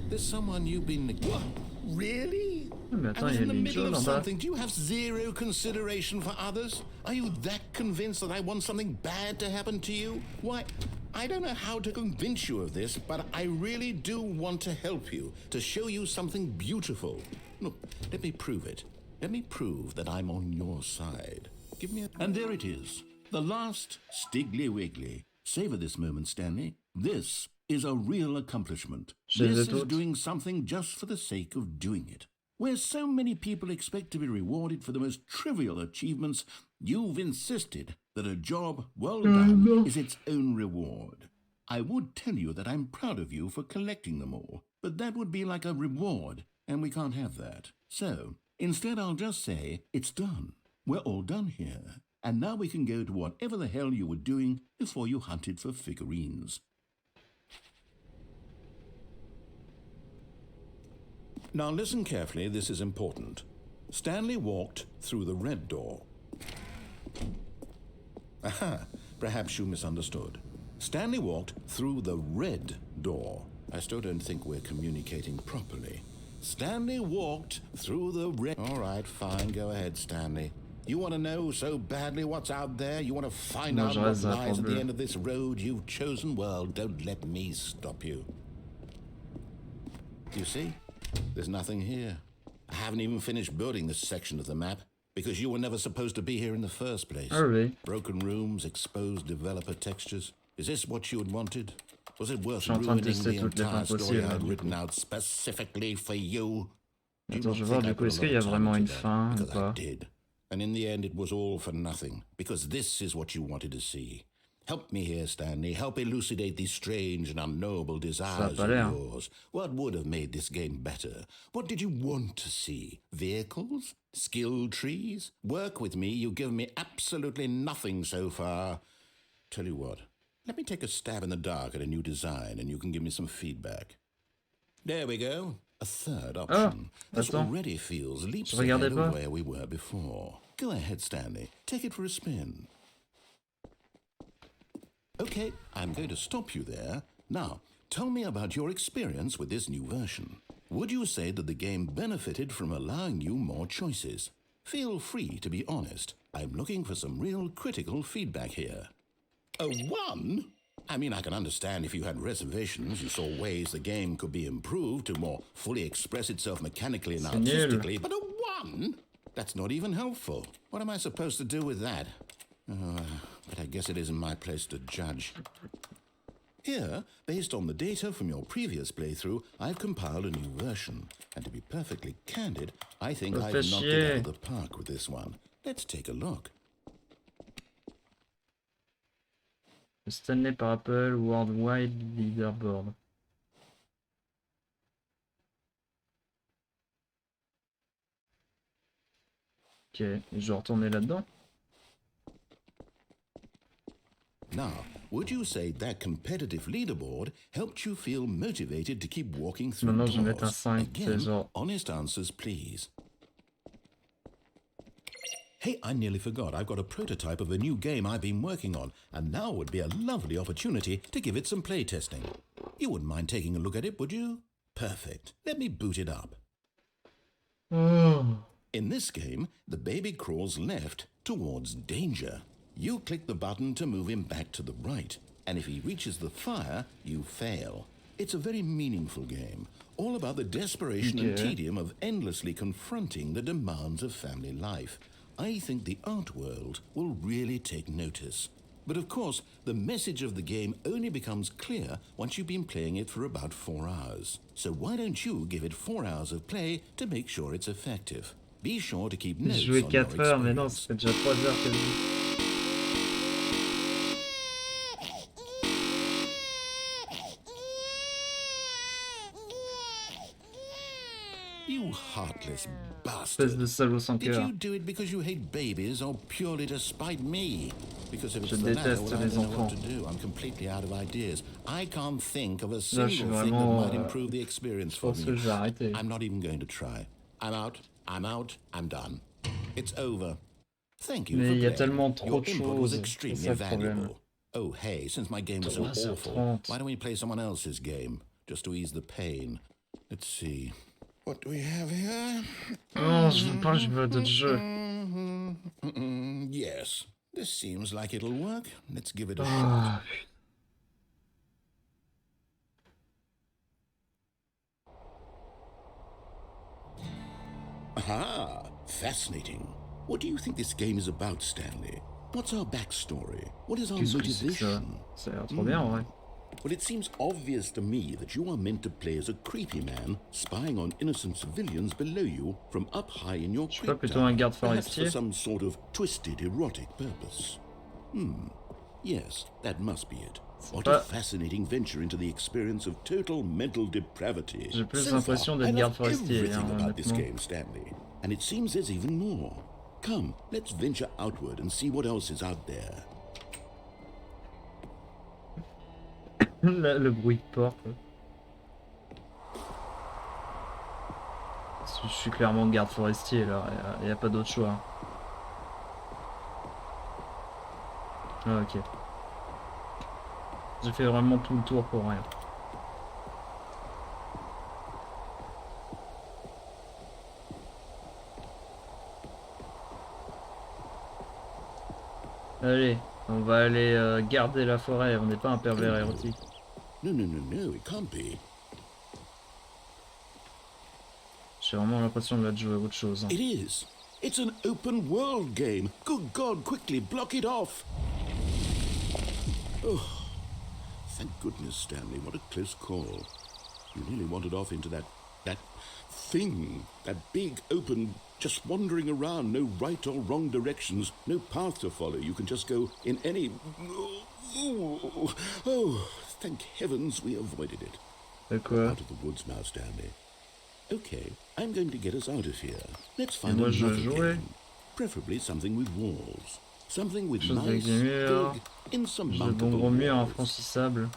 There's someone you've been... What? Really? Ah, mais I attends, was il y a in the une middle jaune of en bas. something. Do you have zero consideration for others? Are you that convinced that I want something bad to happen to you? Why, I don't know how to convince you of this, but I really do want to help you, to show you something beautiful. Look, let me prove it. Let me prove that I'm on your side. Give me a... And there it is. The last Stiggly Wiggly. Savor this moment, Stanley. This is a real accomplishment. Je les ai This is toutes. doing something just for the sake of doing it. Where so many people expect to be rewarded for the most trivial achievements, you've insisted that a job well done is its own reward. I would tell you that I'm proud of you for collecting them all, but that would be like a reward, and we can't have that. So, instead I'll just say, it's done. We're all done here. And now we can go to whatever the hell you were doing before you hunted for figurines. Now listen carefully, this is important. Stanley walked through the red door. Aha, perhaps you misunderstood. Stanley walked through the red door. I still don't think we're communicating properly. Stanley walked through the red... All right, fine, go ahead, Stanley. You want to know so badly what's out there? You want to find Non, out je what reste lies at the bleu. end of this road you've chosen? Well, don't let me stop you. You see? There's nothing here. I haven't even finished building this section of the map because you were never supposed to be here in the first place. Oh, really? Broken rooms, exposed developer textures. Is this what you had wanted? Was it worth Je suis en train de ruining tester the toutes les entire fins story possibles, I'd du written coup. out specifically for you? Do you Attends, not je vais think voir I du put coup, a est-ce lot qu'il y a of time vraiment into une that? fin ou Because I pas? did. And in the end, it was all for nothing, because this is what you wanted to see. Help me here, Stanley. Help elucidate these strange and unknowable desires pas of l'air. yours. What would have made this game better? What did you want to see? Vehicles? Skill trees? Work with me. You've given me absolutely nothing so far. Tell you what, let me take a stab in the dark at a new design and you can give me some feedback. There we go. A third option. This attends. already feels leaps Je ahead regardais of pas. where we were before. Go ahead, Stanley. Take it for a spin. Okay, I'm going to stop you there. Now, tell me about your experience with this new version. Would you say that the game benefited from allowing you more choices? Feel free to be honest. I'm looking for some real critical feedback here. A 1? I mean, I can understand if you had reservations, you saw ways the game could be improved to more fully express itself mechanically and C'est nul. artistically, but a 1? That's not even helpful. What am I supposed to do with that? But I guess it isn't my place to judge. Here, based on the data from your previous playthrough, I've compiled a new version. And to be perfectly candid, I think Ça I've fait knocked it out chier. of the park with this one. Let's take a look. Stanley par Apple Worldwide Leaderboard. Ok, et je dois retourner là-dedans. Now, would you say that competitive leaderboard helped you feel motivated to keep walking through Maintenant, je vais mettre un doors? 5, c'est Again, genre... honest answers, please. Hey, I nearly forgot. I've got a prototype of a new game I've been working on, and now would be a lovely opportunity to give it some play testing. You wouldn't mind taking a look at it, would you? Perfect. Let me boot it up. In this game, the baby crawls left towards danger. You click the button to move him back to the right, and if he reaches the fire, you fail. It's a very meaningful game, all about the desperation and tedium of endlessly confronting the demands of family life. I think the art world will really take notice. But of course, the message of the game only becomes clear once you've been playing it for about 4 hours. So why don't you give it 4 hours of play to make sure it's effective? Be sure to keep notes on your experience. 4 heures, mais non, ça fait déjà 3 heures que je joue. You heartless Espèce de bastard. salaud sans Did cœur. you do it because you hate babies or purely to spite me? Because if it's Je the latter, déteste well, I les don't know what enfants. to do. I'm completely out of ideas. I can't think of a Là, je single suis thing that vraiment, might improve the experience Je for pense que me. je vais arrêter. I'm not even going to try. I'm out, I'm done. It's over. Thank you Mais for il y a playing. tellement trop Your de input was choses. C'est extremely ça le problème. valuable. Oh, hey, since my game was so 3h30. awful, why don't we play someone else's game, just to ease the pain? Let's see. What do we have here? Non, je veux pas, je veux d'autres jeux. Yes, this seems like it'll work. Let's give it a shot. Ah, Aha! Fascinating. What do you think this game is about, Stanley? What's our backstory? What is our qu'est-ce que c'est que ça? motivation? Ça a l'air trop bien, en vrai. Well, it seems obvious to me that you are meant to play as a creepy man spying on innocent civilians below you from up high in your Je suis pas creep plutôt un tower, garde perhaps for forestier. some sort of twisted erotic purpose. Yes, that must be it. What a pas- fascinating venture into the experience of total mental depravity. J'ai plus So l'impression far, d'être I garde love forestier, everything hein, about this honnêtement. game, Stanley. And it seems there's even more. Come, let's venture outward and see what else is out there. Le bruit de porte. Je suis clairement garde forestier là, il n'y a pas d'autre choix. Ah, ok. J'ai fait vraiment tout le tour pour rien. Allez, on va aller garder la forêt, on n'est pas un pervers érotique. No, it can't be. J'ai vraiment l'impression de jouer à autre chose. Hein. It is. It's an open world game. Good God, quickly, block it off. Oh, thank goodness, Stanley. What a close call. You nearly wandered off into that thing. That big, open, just wandering around. No right or wrong directions. No path to follow. You can just go in any... Oh, thank heavens we avoided it. De quoi? Out of the woods now, Stanley. Okay, I'm going to get us out of here. Let's Et find moi je another jouais. game. Preferably something with walls. Something with Chose avec nice, des murs. big, J'ai de insurmountable bons murs walls. infranchissables.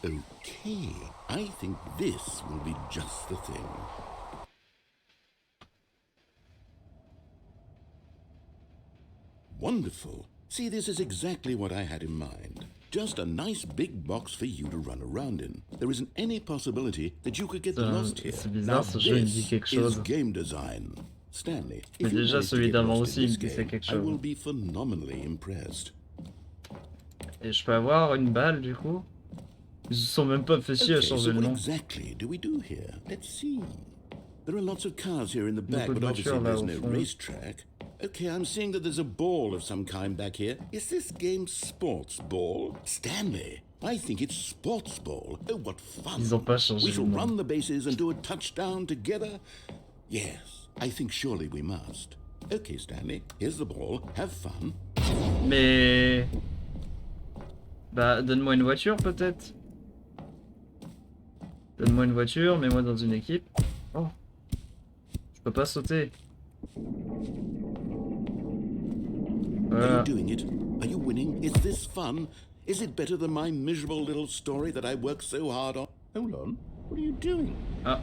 Okay, I think this will be just the thing. Wonderful. See, this is exactly what I had in mind. Just a nice big box for you to run around in. There isn't any possibility that you could get lost here. C'est bizarre, Now ce jeu il me dit this quelque is chose. game design. Stanley, Mais if you déjà manage to celui get d'avant lost aussi in il this me disait game, quelque I will chose. be phenomenally impressed. Et je peux avoir une balle du coup? Ils se sont même pas fait chier à Okay, so changer le what nom. exactly do we do here? Let's see. There are lots of cars here in the back, Beaucoup de but obviously voitures là there's au no fond. racetrack. Okay, I'm seeing that there's a ball of some kind back here. Is this game sports ball? Stanley, I think it's sports ball. Oh, what fun. Ils ont pas changé We le shall nom. run the bases and do a touchdown together. Yes, I think surely we must. Okay, Stanley, here's the ball. Have fun. Mais... Bah donne-moi une voiture peut-être. Donne-moi une voiture, mets-moi dans une équipe. Oh. Je peux pas sauter. Are Voilà. you doing it? Are you winning? Is this fun? Is it better than my miserable little story that I worked so hard on? Hold on. What are you doing? Ah.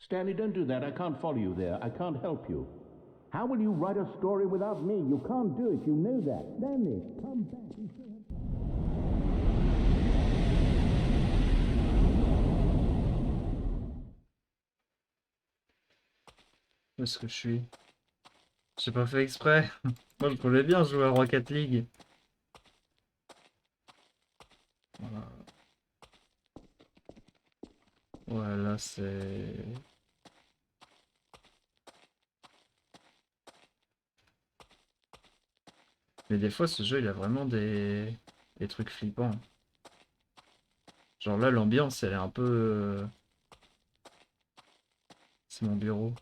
Stanley, don't do that. I can't follow you there. I can't help you. How will you write a story without me? You can't do it. You know that. Stanley, come back. Où est-ce que je suis? J'ai pas fait exprès. Moi, je voulais bien jouer à Rocket League. Voilà. Ouais, là, c'est... Mais des fois, ce jeu, il a vraiment des trucs flippants. Genre là, l'ambiance, elle est un peu... C'est mon bureau.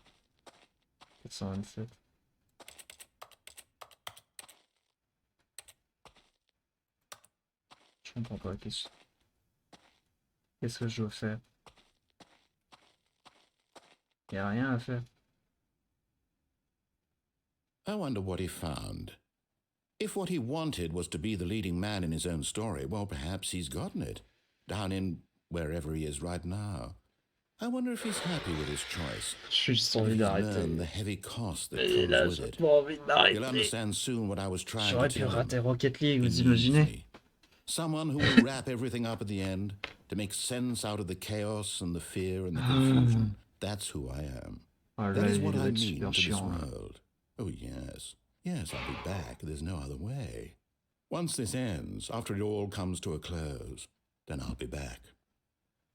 427. Je comprends pas. Qu'est-ce que je dois faire? Y a rien à faire. I wonder what he found. If what he wanted was to be the leading man in his own story, well, perhaps he's gotten it. Down in wherever he is right now. I wonder if he's happy with his choice. Je suis juste envie He's d'arrêter. learned the heavy cost that Et là, comes j'ai with it. pas envie You'll d'arrêter. understand soon what I was trying J'aurais to pu tell him. rater Rocket League, He vous needs imaginez? me. Someone who will wrap everything up at the end to make sense out of the chaos and the fear and the confusion. That's who I am. Ah That là, is il what doit I être mean super to this chiant. Là. world. Oh, yes. Yes, I'll be back. There's no other way. Once this ends, after it all comes to a close, then I'll be back.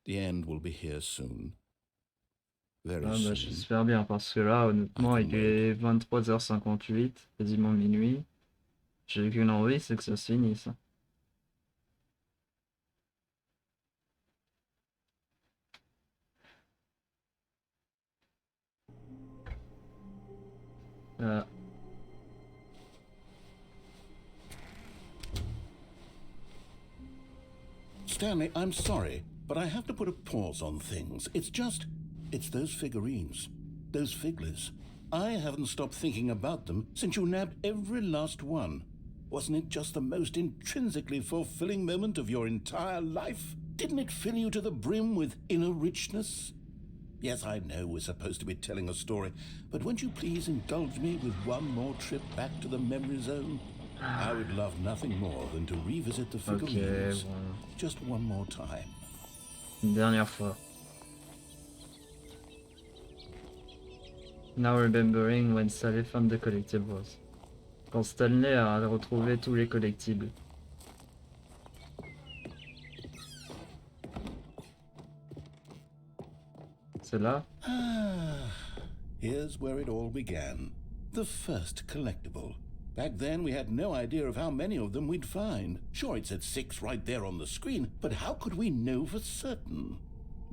The end will be here soon. Very Ah bah, soon. j'espère bien, parce que là, honnêtement, il est 23h58, quasiment minuit. J'ai qu'une envie, c'est que ça se finisse. Ah. Stanley, I'm sorry, but I have to put a pause on things. It's those figurines, those figglers. I haven't stopped thinking about them since you nabbed every last one. Wasn't it just the most intrinsically fulfilling moment of your entire life? Didn't it fill you to the brim with inner richness? Yes, I know we're supposed to be telling a story, but won't you please indulge me with one more trip back to the memory zone? I would love nothing more than to revisit the figurines. Bon. Just one more time. Une dernière fois. Now remembering when Stanley found the collectibles. Quand Stanley a retrouvé tous les collectibles. C'est là? Here's where it all began. The first collectible. Back then, we had no idea of how many of them we'd find. Sure, it said 6 right there on the screen, but how could we know for certain?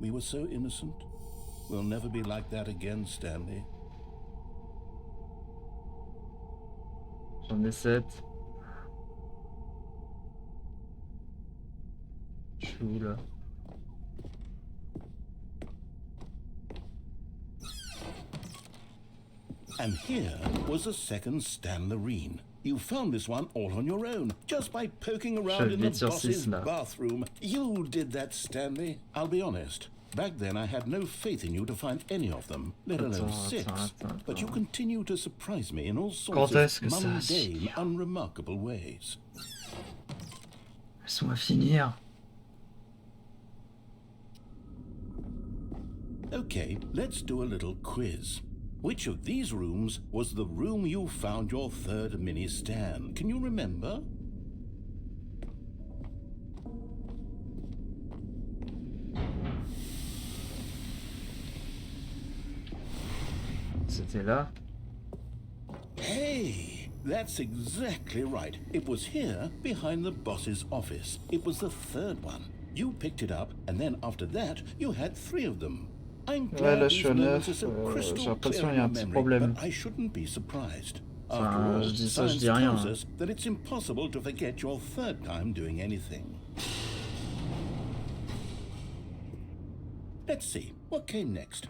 We were so innocent. We'll never be like that again, Stanley. J'en ai 7. Je suis où là? And here was a second Stanley. You found this one all on your own, just by poking around in the boss's bathroom. You did that, Stanley. I'll be honest. Back then, I had no faith in you to find any of them, let alone 6. But you continue to surprise me in all sorts of mundane, unremarkable ways. Laisse-moi finir. Okay, let's do a little quiz. Which of these rooms was the room you found your third mini Stan? Can you remember? C'était là? Hey, that's exactly right. It was here, behind the boss's office. It was the third one. You picked it up, and then after that, you had 3 of them. I'm glad là, je suis à 9. j'ai l'impression qu'il y a un petit problème. I shouldn't be surprised. Enfin, je dis ça, je dis rien. Tells us that it's impossible to forget your third time doing anything. Let's see, what came next?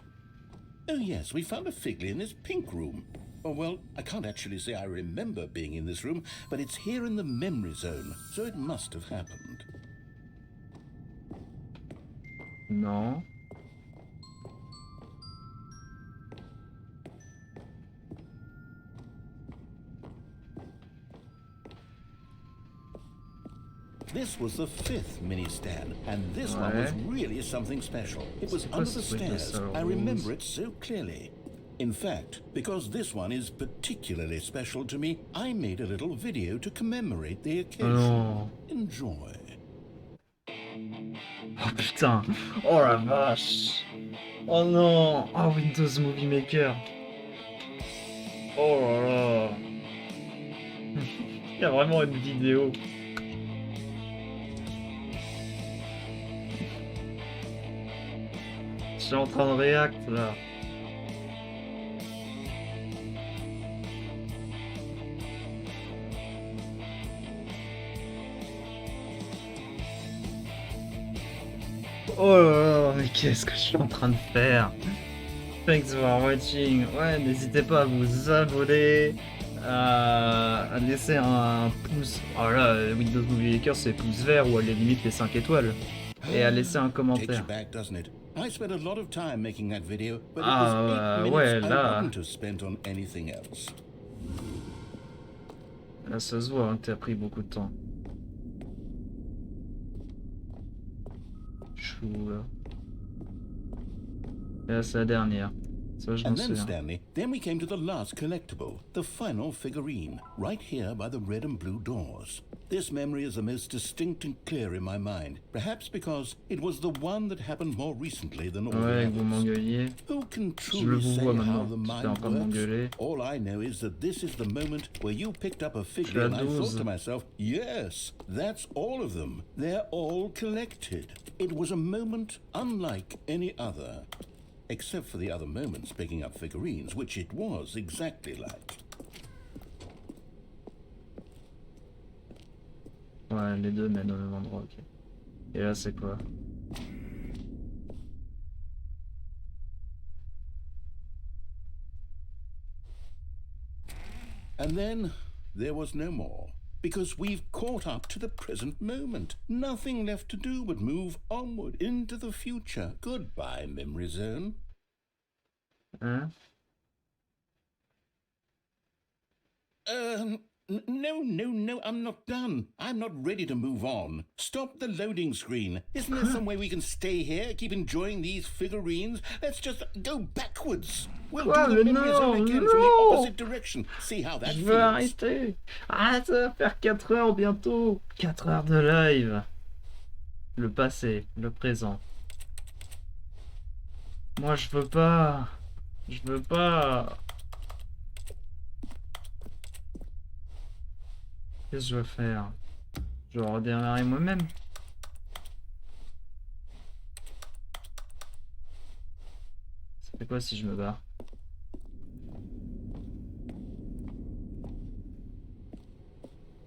Oh yes, we found a Figley in this pink room. Oh well, I can't actually say I remember being in this room, but it's here in the memory zone, so it must have happened. Non. this was the 5th mini stand, and this one was really something special. It was under the stairs. I remember it so clearly. In fact, because this one is particularly special to me, I made a little video to commemorate the occasion. Enjoy. Oh putain. Oh la vache. Oh non. Oh Windows Movie Maker. Oh là là. Il y a vraiment une vidéo. Je suis en train de react là. Oh là là, mais qu'est-ce que je suis en train de faire? Thanks for watching. Ouais, n'hésitez pas à vous abonner, à laisser un pouce. Alors là, Windows Movie Maker, c'est pouce vert ou à la limite les 5 étoiles. Et à laisser un commentaire. Ah ouais, là. Là, ça se voit hein, que t'as pris beaucoup de temps. Chou là. Et là, c'est la dernière. Ça, je m'en souviens. Stanley, then we came to the last collectible, the final figurine, right here by the red and blue doors. This memory is the most distinct and clear in my mind, perhaps because it was the one that happened more recently than all the others. Who can truly say how the mind works? All I know is that this is the moment where you picked up a figure and I thought to myself, yes, that's all of them. They're all collected. It was a moment unlike any other. Except for the other moments picking up figurines, which it was exactly like. Ouais, les deux mènent au même endroit, ok. Et là, c'est quoi? And then there was no more. Because we've caught up to the present moment. Nothing left to do but move onward into the future. Goodbye, memory zone. Hein? No, I'm not done. I'm not ready to move on. Stop the loading screen. Isn't there some way we can stay here, keep enjoying these figurines? Let's just go backwards. We'll do the memory zone again from the opposite direction. See how that feels. Je veux arrêter. Ah, ça va faire 4 heures bientôt. 4 heures de live. Le passé, le présent. Moi, je veux pas. Je veux pas. Qu'est-ce que je veux faire? Je vais redémarrer moi-même. Ça fait quoi si je me barre?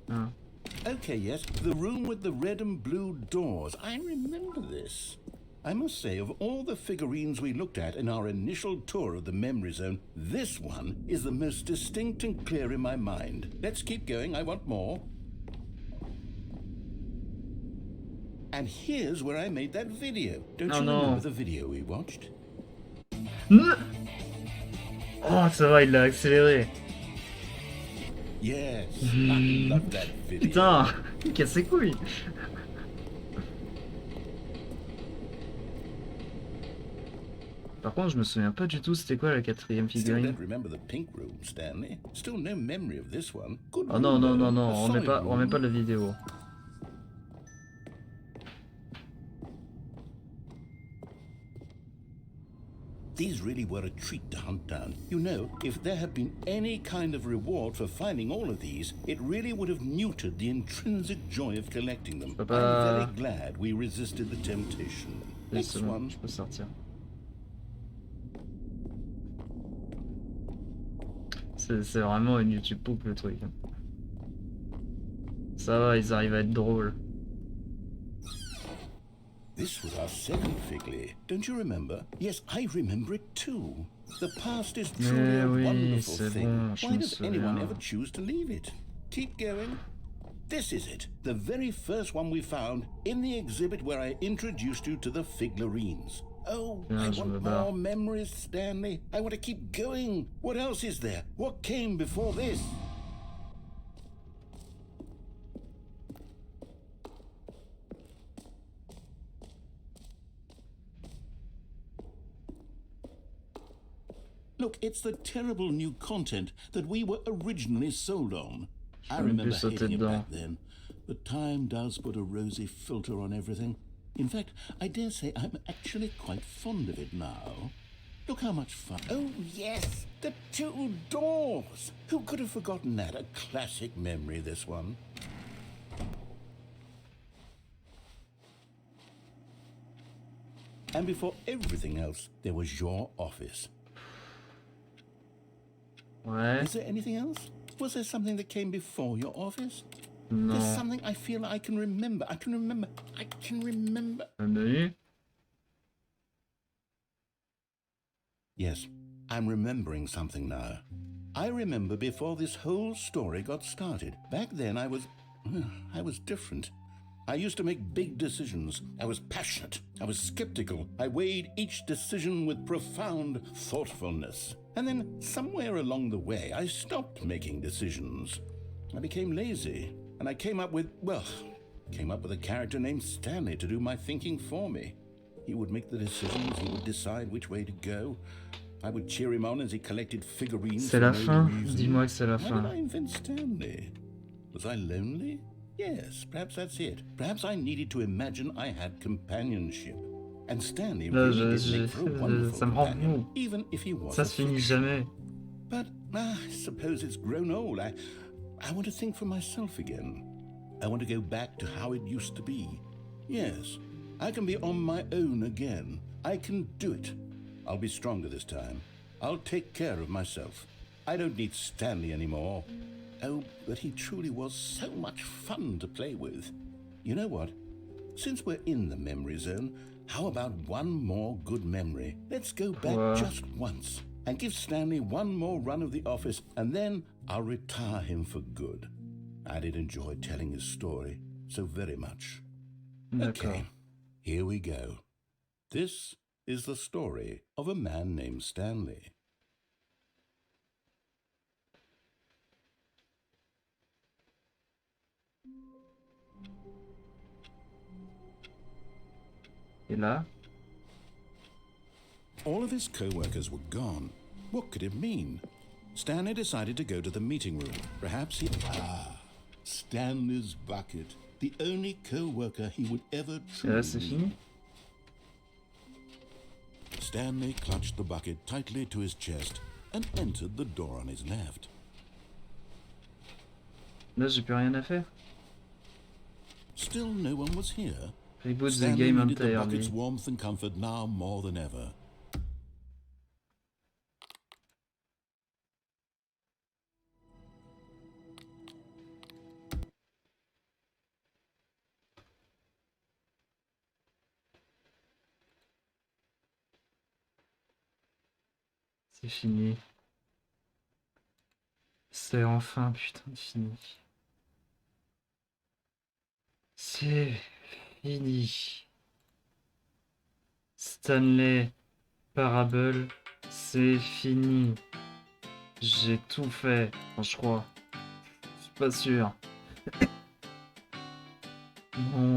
Ah. Okay, yes, the room with the red and blue doors. I remember this. I must say, of all the figurines we looked at in our initial tour of the memory zone, this one is the most distinct and clear in my mind. Let's keep going, I want more. And here's where I made that video. Don't you remember the video we watched? Oh, ça va, il l'a accéléré. Yes, I love that video. Putain, il casse ses couilles. Par contre, je me souviens pas du tout c'était quoi la 4e figurine. Oh non, on met pas la vidéo. These really were a treat to hunt down. You know, if there had been any kind of reward for finding all of these, it really would have neutered the intrinsic joy of collecting them. I'm very glad we resisted the temptation. Next one. Je peux sortir. C'est vraiment une YouTube poupe le truc. Ça va, ils arrivent à être drôles. This was our second figure. Don't you remember? Yes, I remember it too. The past is truly a wonderful thing. Why does anyone ever choose to leave it? Keep going. This is it. The very first one we found in the exhibit where I introduced you to the figurines. Oh, I want more memories, Stanley. I want to keep going. What else is there? What came before this? Look, it's the terrible new content that we were originally sold on. I remember hating it back then, but time does put a rosy filter on everything. In fact, I dare say I'm actually quite fond of it now. Look how much fun. Oh, yes, the two doors. Who could have forgotten that? A classic memory, this one. And before everything else, there was your office. Ouais. Is there anything else? Was there something that came before your office? Non. There's something I feel I can remember. I can remember. Un menu. Yes, I'm remembering something now. I remember before this whole story got started. Back then I was different. I used to make big decisions. I was passionate. I was skeptical. I weighed each decision with profound thoughtfulness. And then somewhere along the way, I stopped making decisions. I became lazy, and I came up with a character named Stanley to do my thinking for me. He would make the decisions, he would decide which way to go. I would cheer him on as he collected figurines. C'est la fin. Dis-moi que c'est la Why fin. did I invent Stanley? Was I lonely? Yes, perhaps that's it. Perhaps I needed to imagine I had companionship. And Stanley really did make for a wonderful ça me rend companion, fou. even if he was Ça se finit jamais. But I suppose it's grown old. I want to think for myself again. I want to go back to how it used to be. Yes, I can be on my own again. I can do it. I'll be stronger this time. I'll take care of myself. I don't need Stanley anymore. Oh, but he truly was so much fun to play with. You know what? Since we're in the memory zone, how about one more good memory? Let's go back just once and give Stanley one more run of the office, and then I'll retire him for good. I did enjoy telling his story so very much. Okay, here we go. This is the story of a man named Stanley. Et là? All of his co-workers were gone. What could it mean? Stanley decided to go to the meeting room. Perhaps he... Stanley's bucket. The only co-worker he would ever Et là, c'est fini? Stanley clutched the bucket tightly to his chest and entered the door on his left. Là, j'ai plus rien à faire. Still no one was here. Reboot the Stanley game needed the bucket's entirely. warmth and comfort now more than ever. C'est fini. C'est enfin putain fini. C'est fini. Stanley Parable, c'est fini. J'ai tout fait, enfin, je crois. Je suis pas sûr. Non.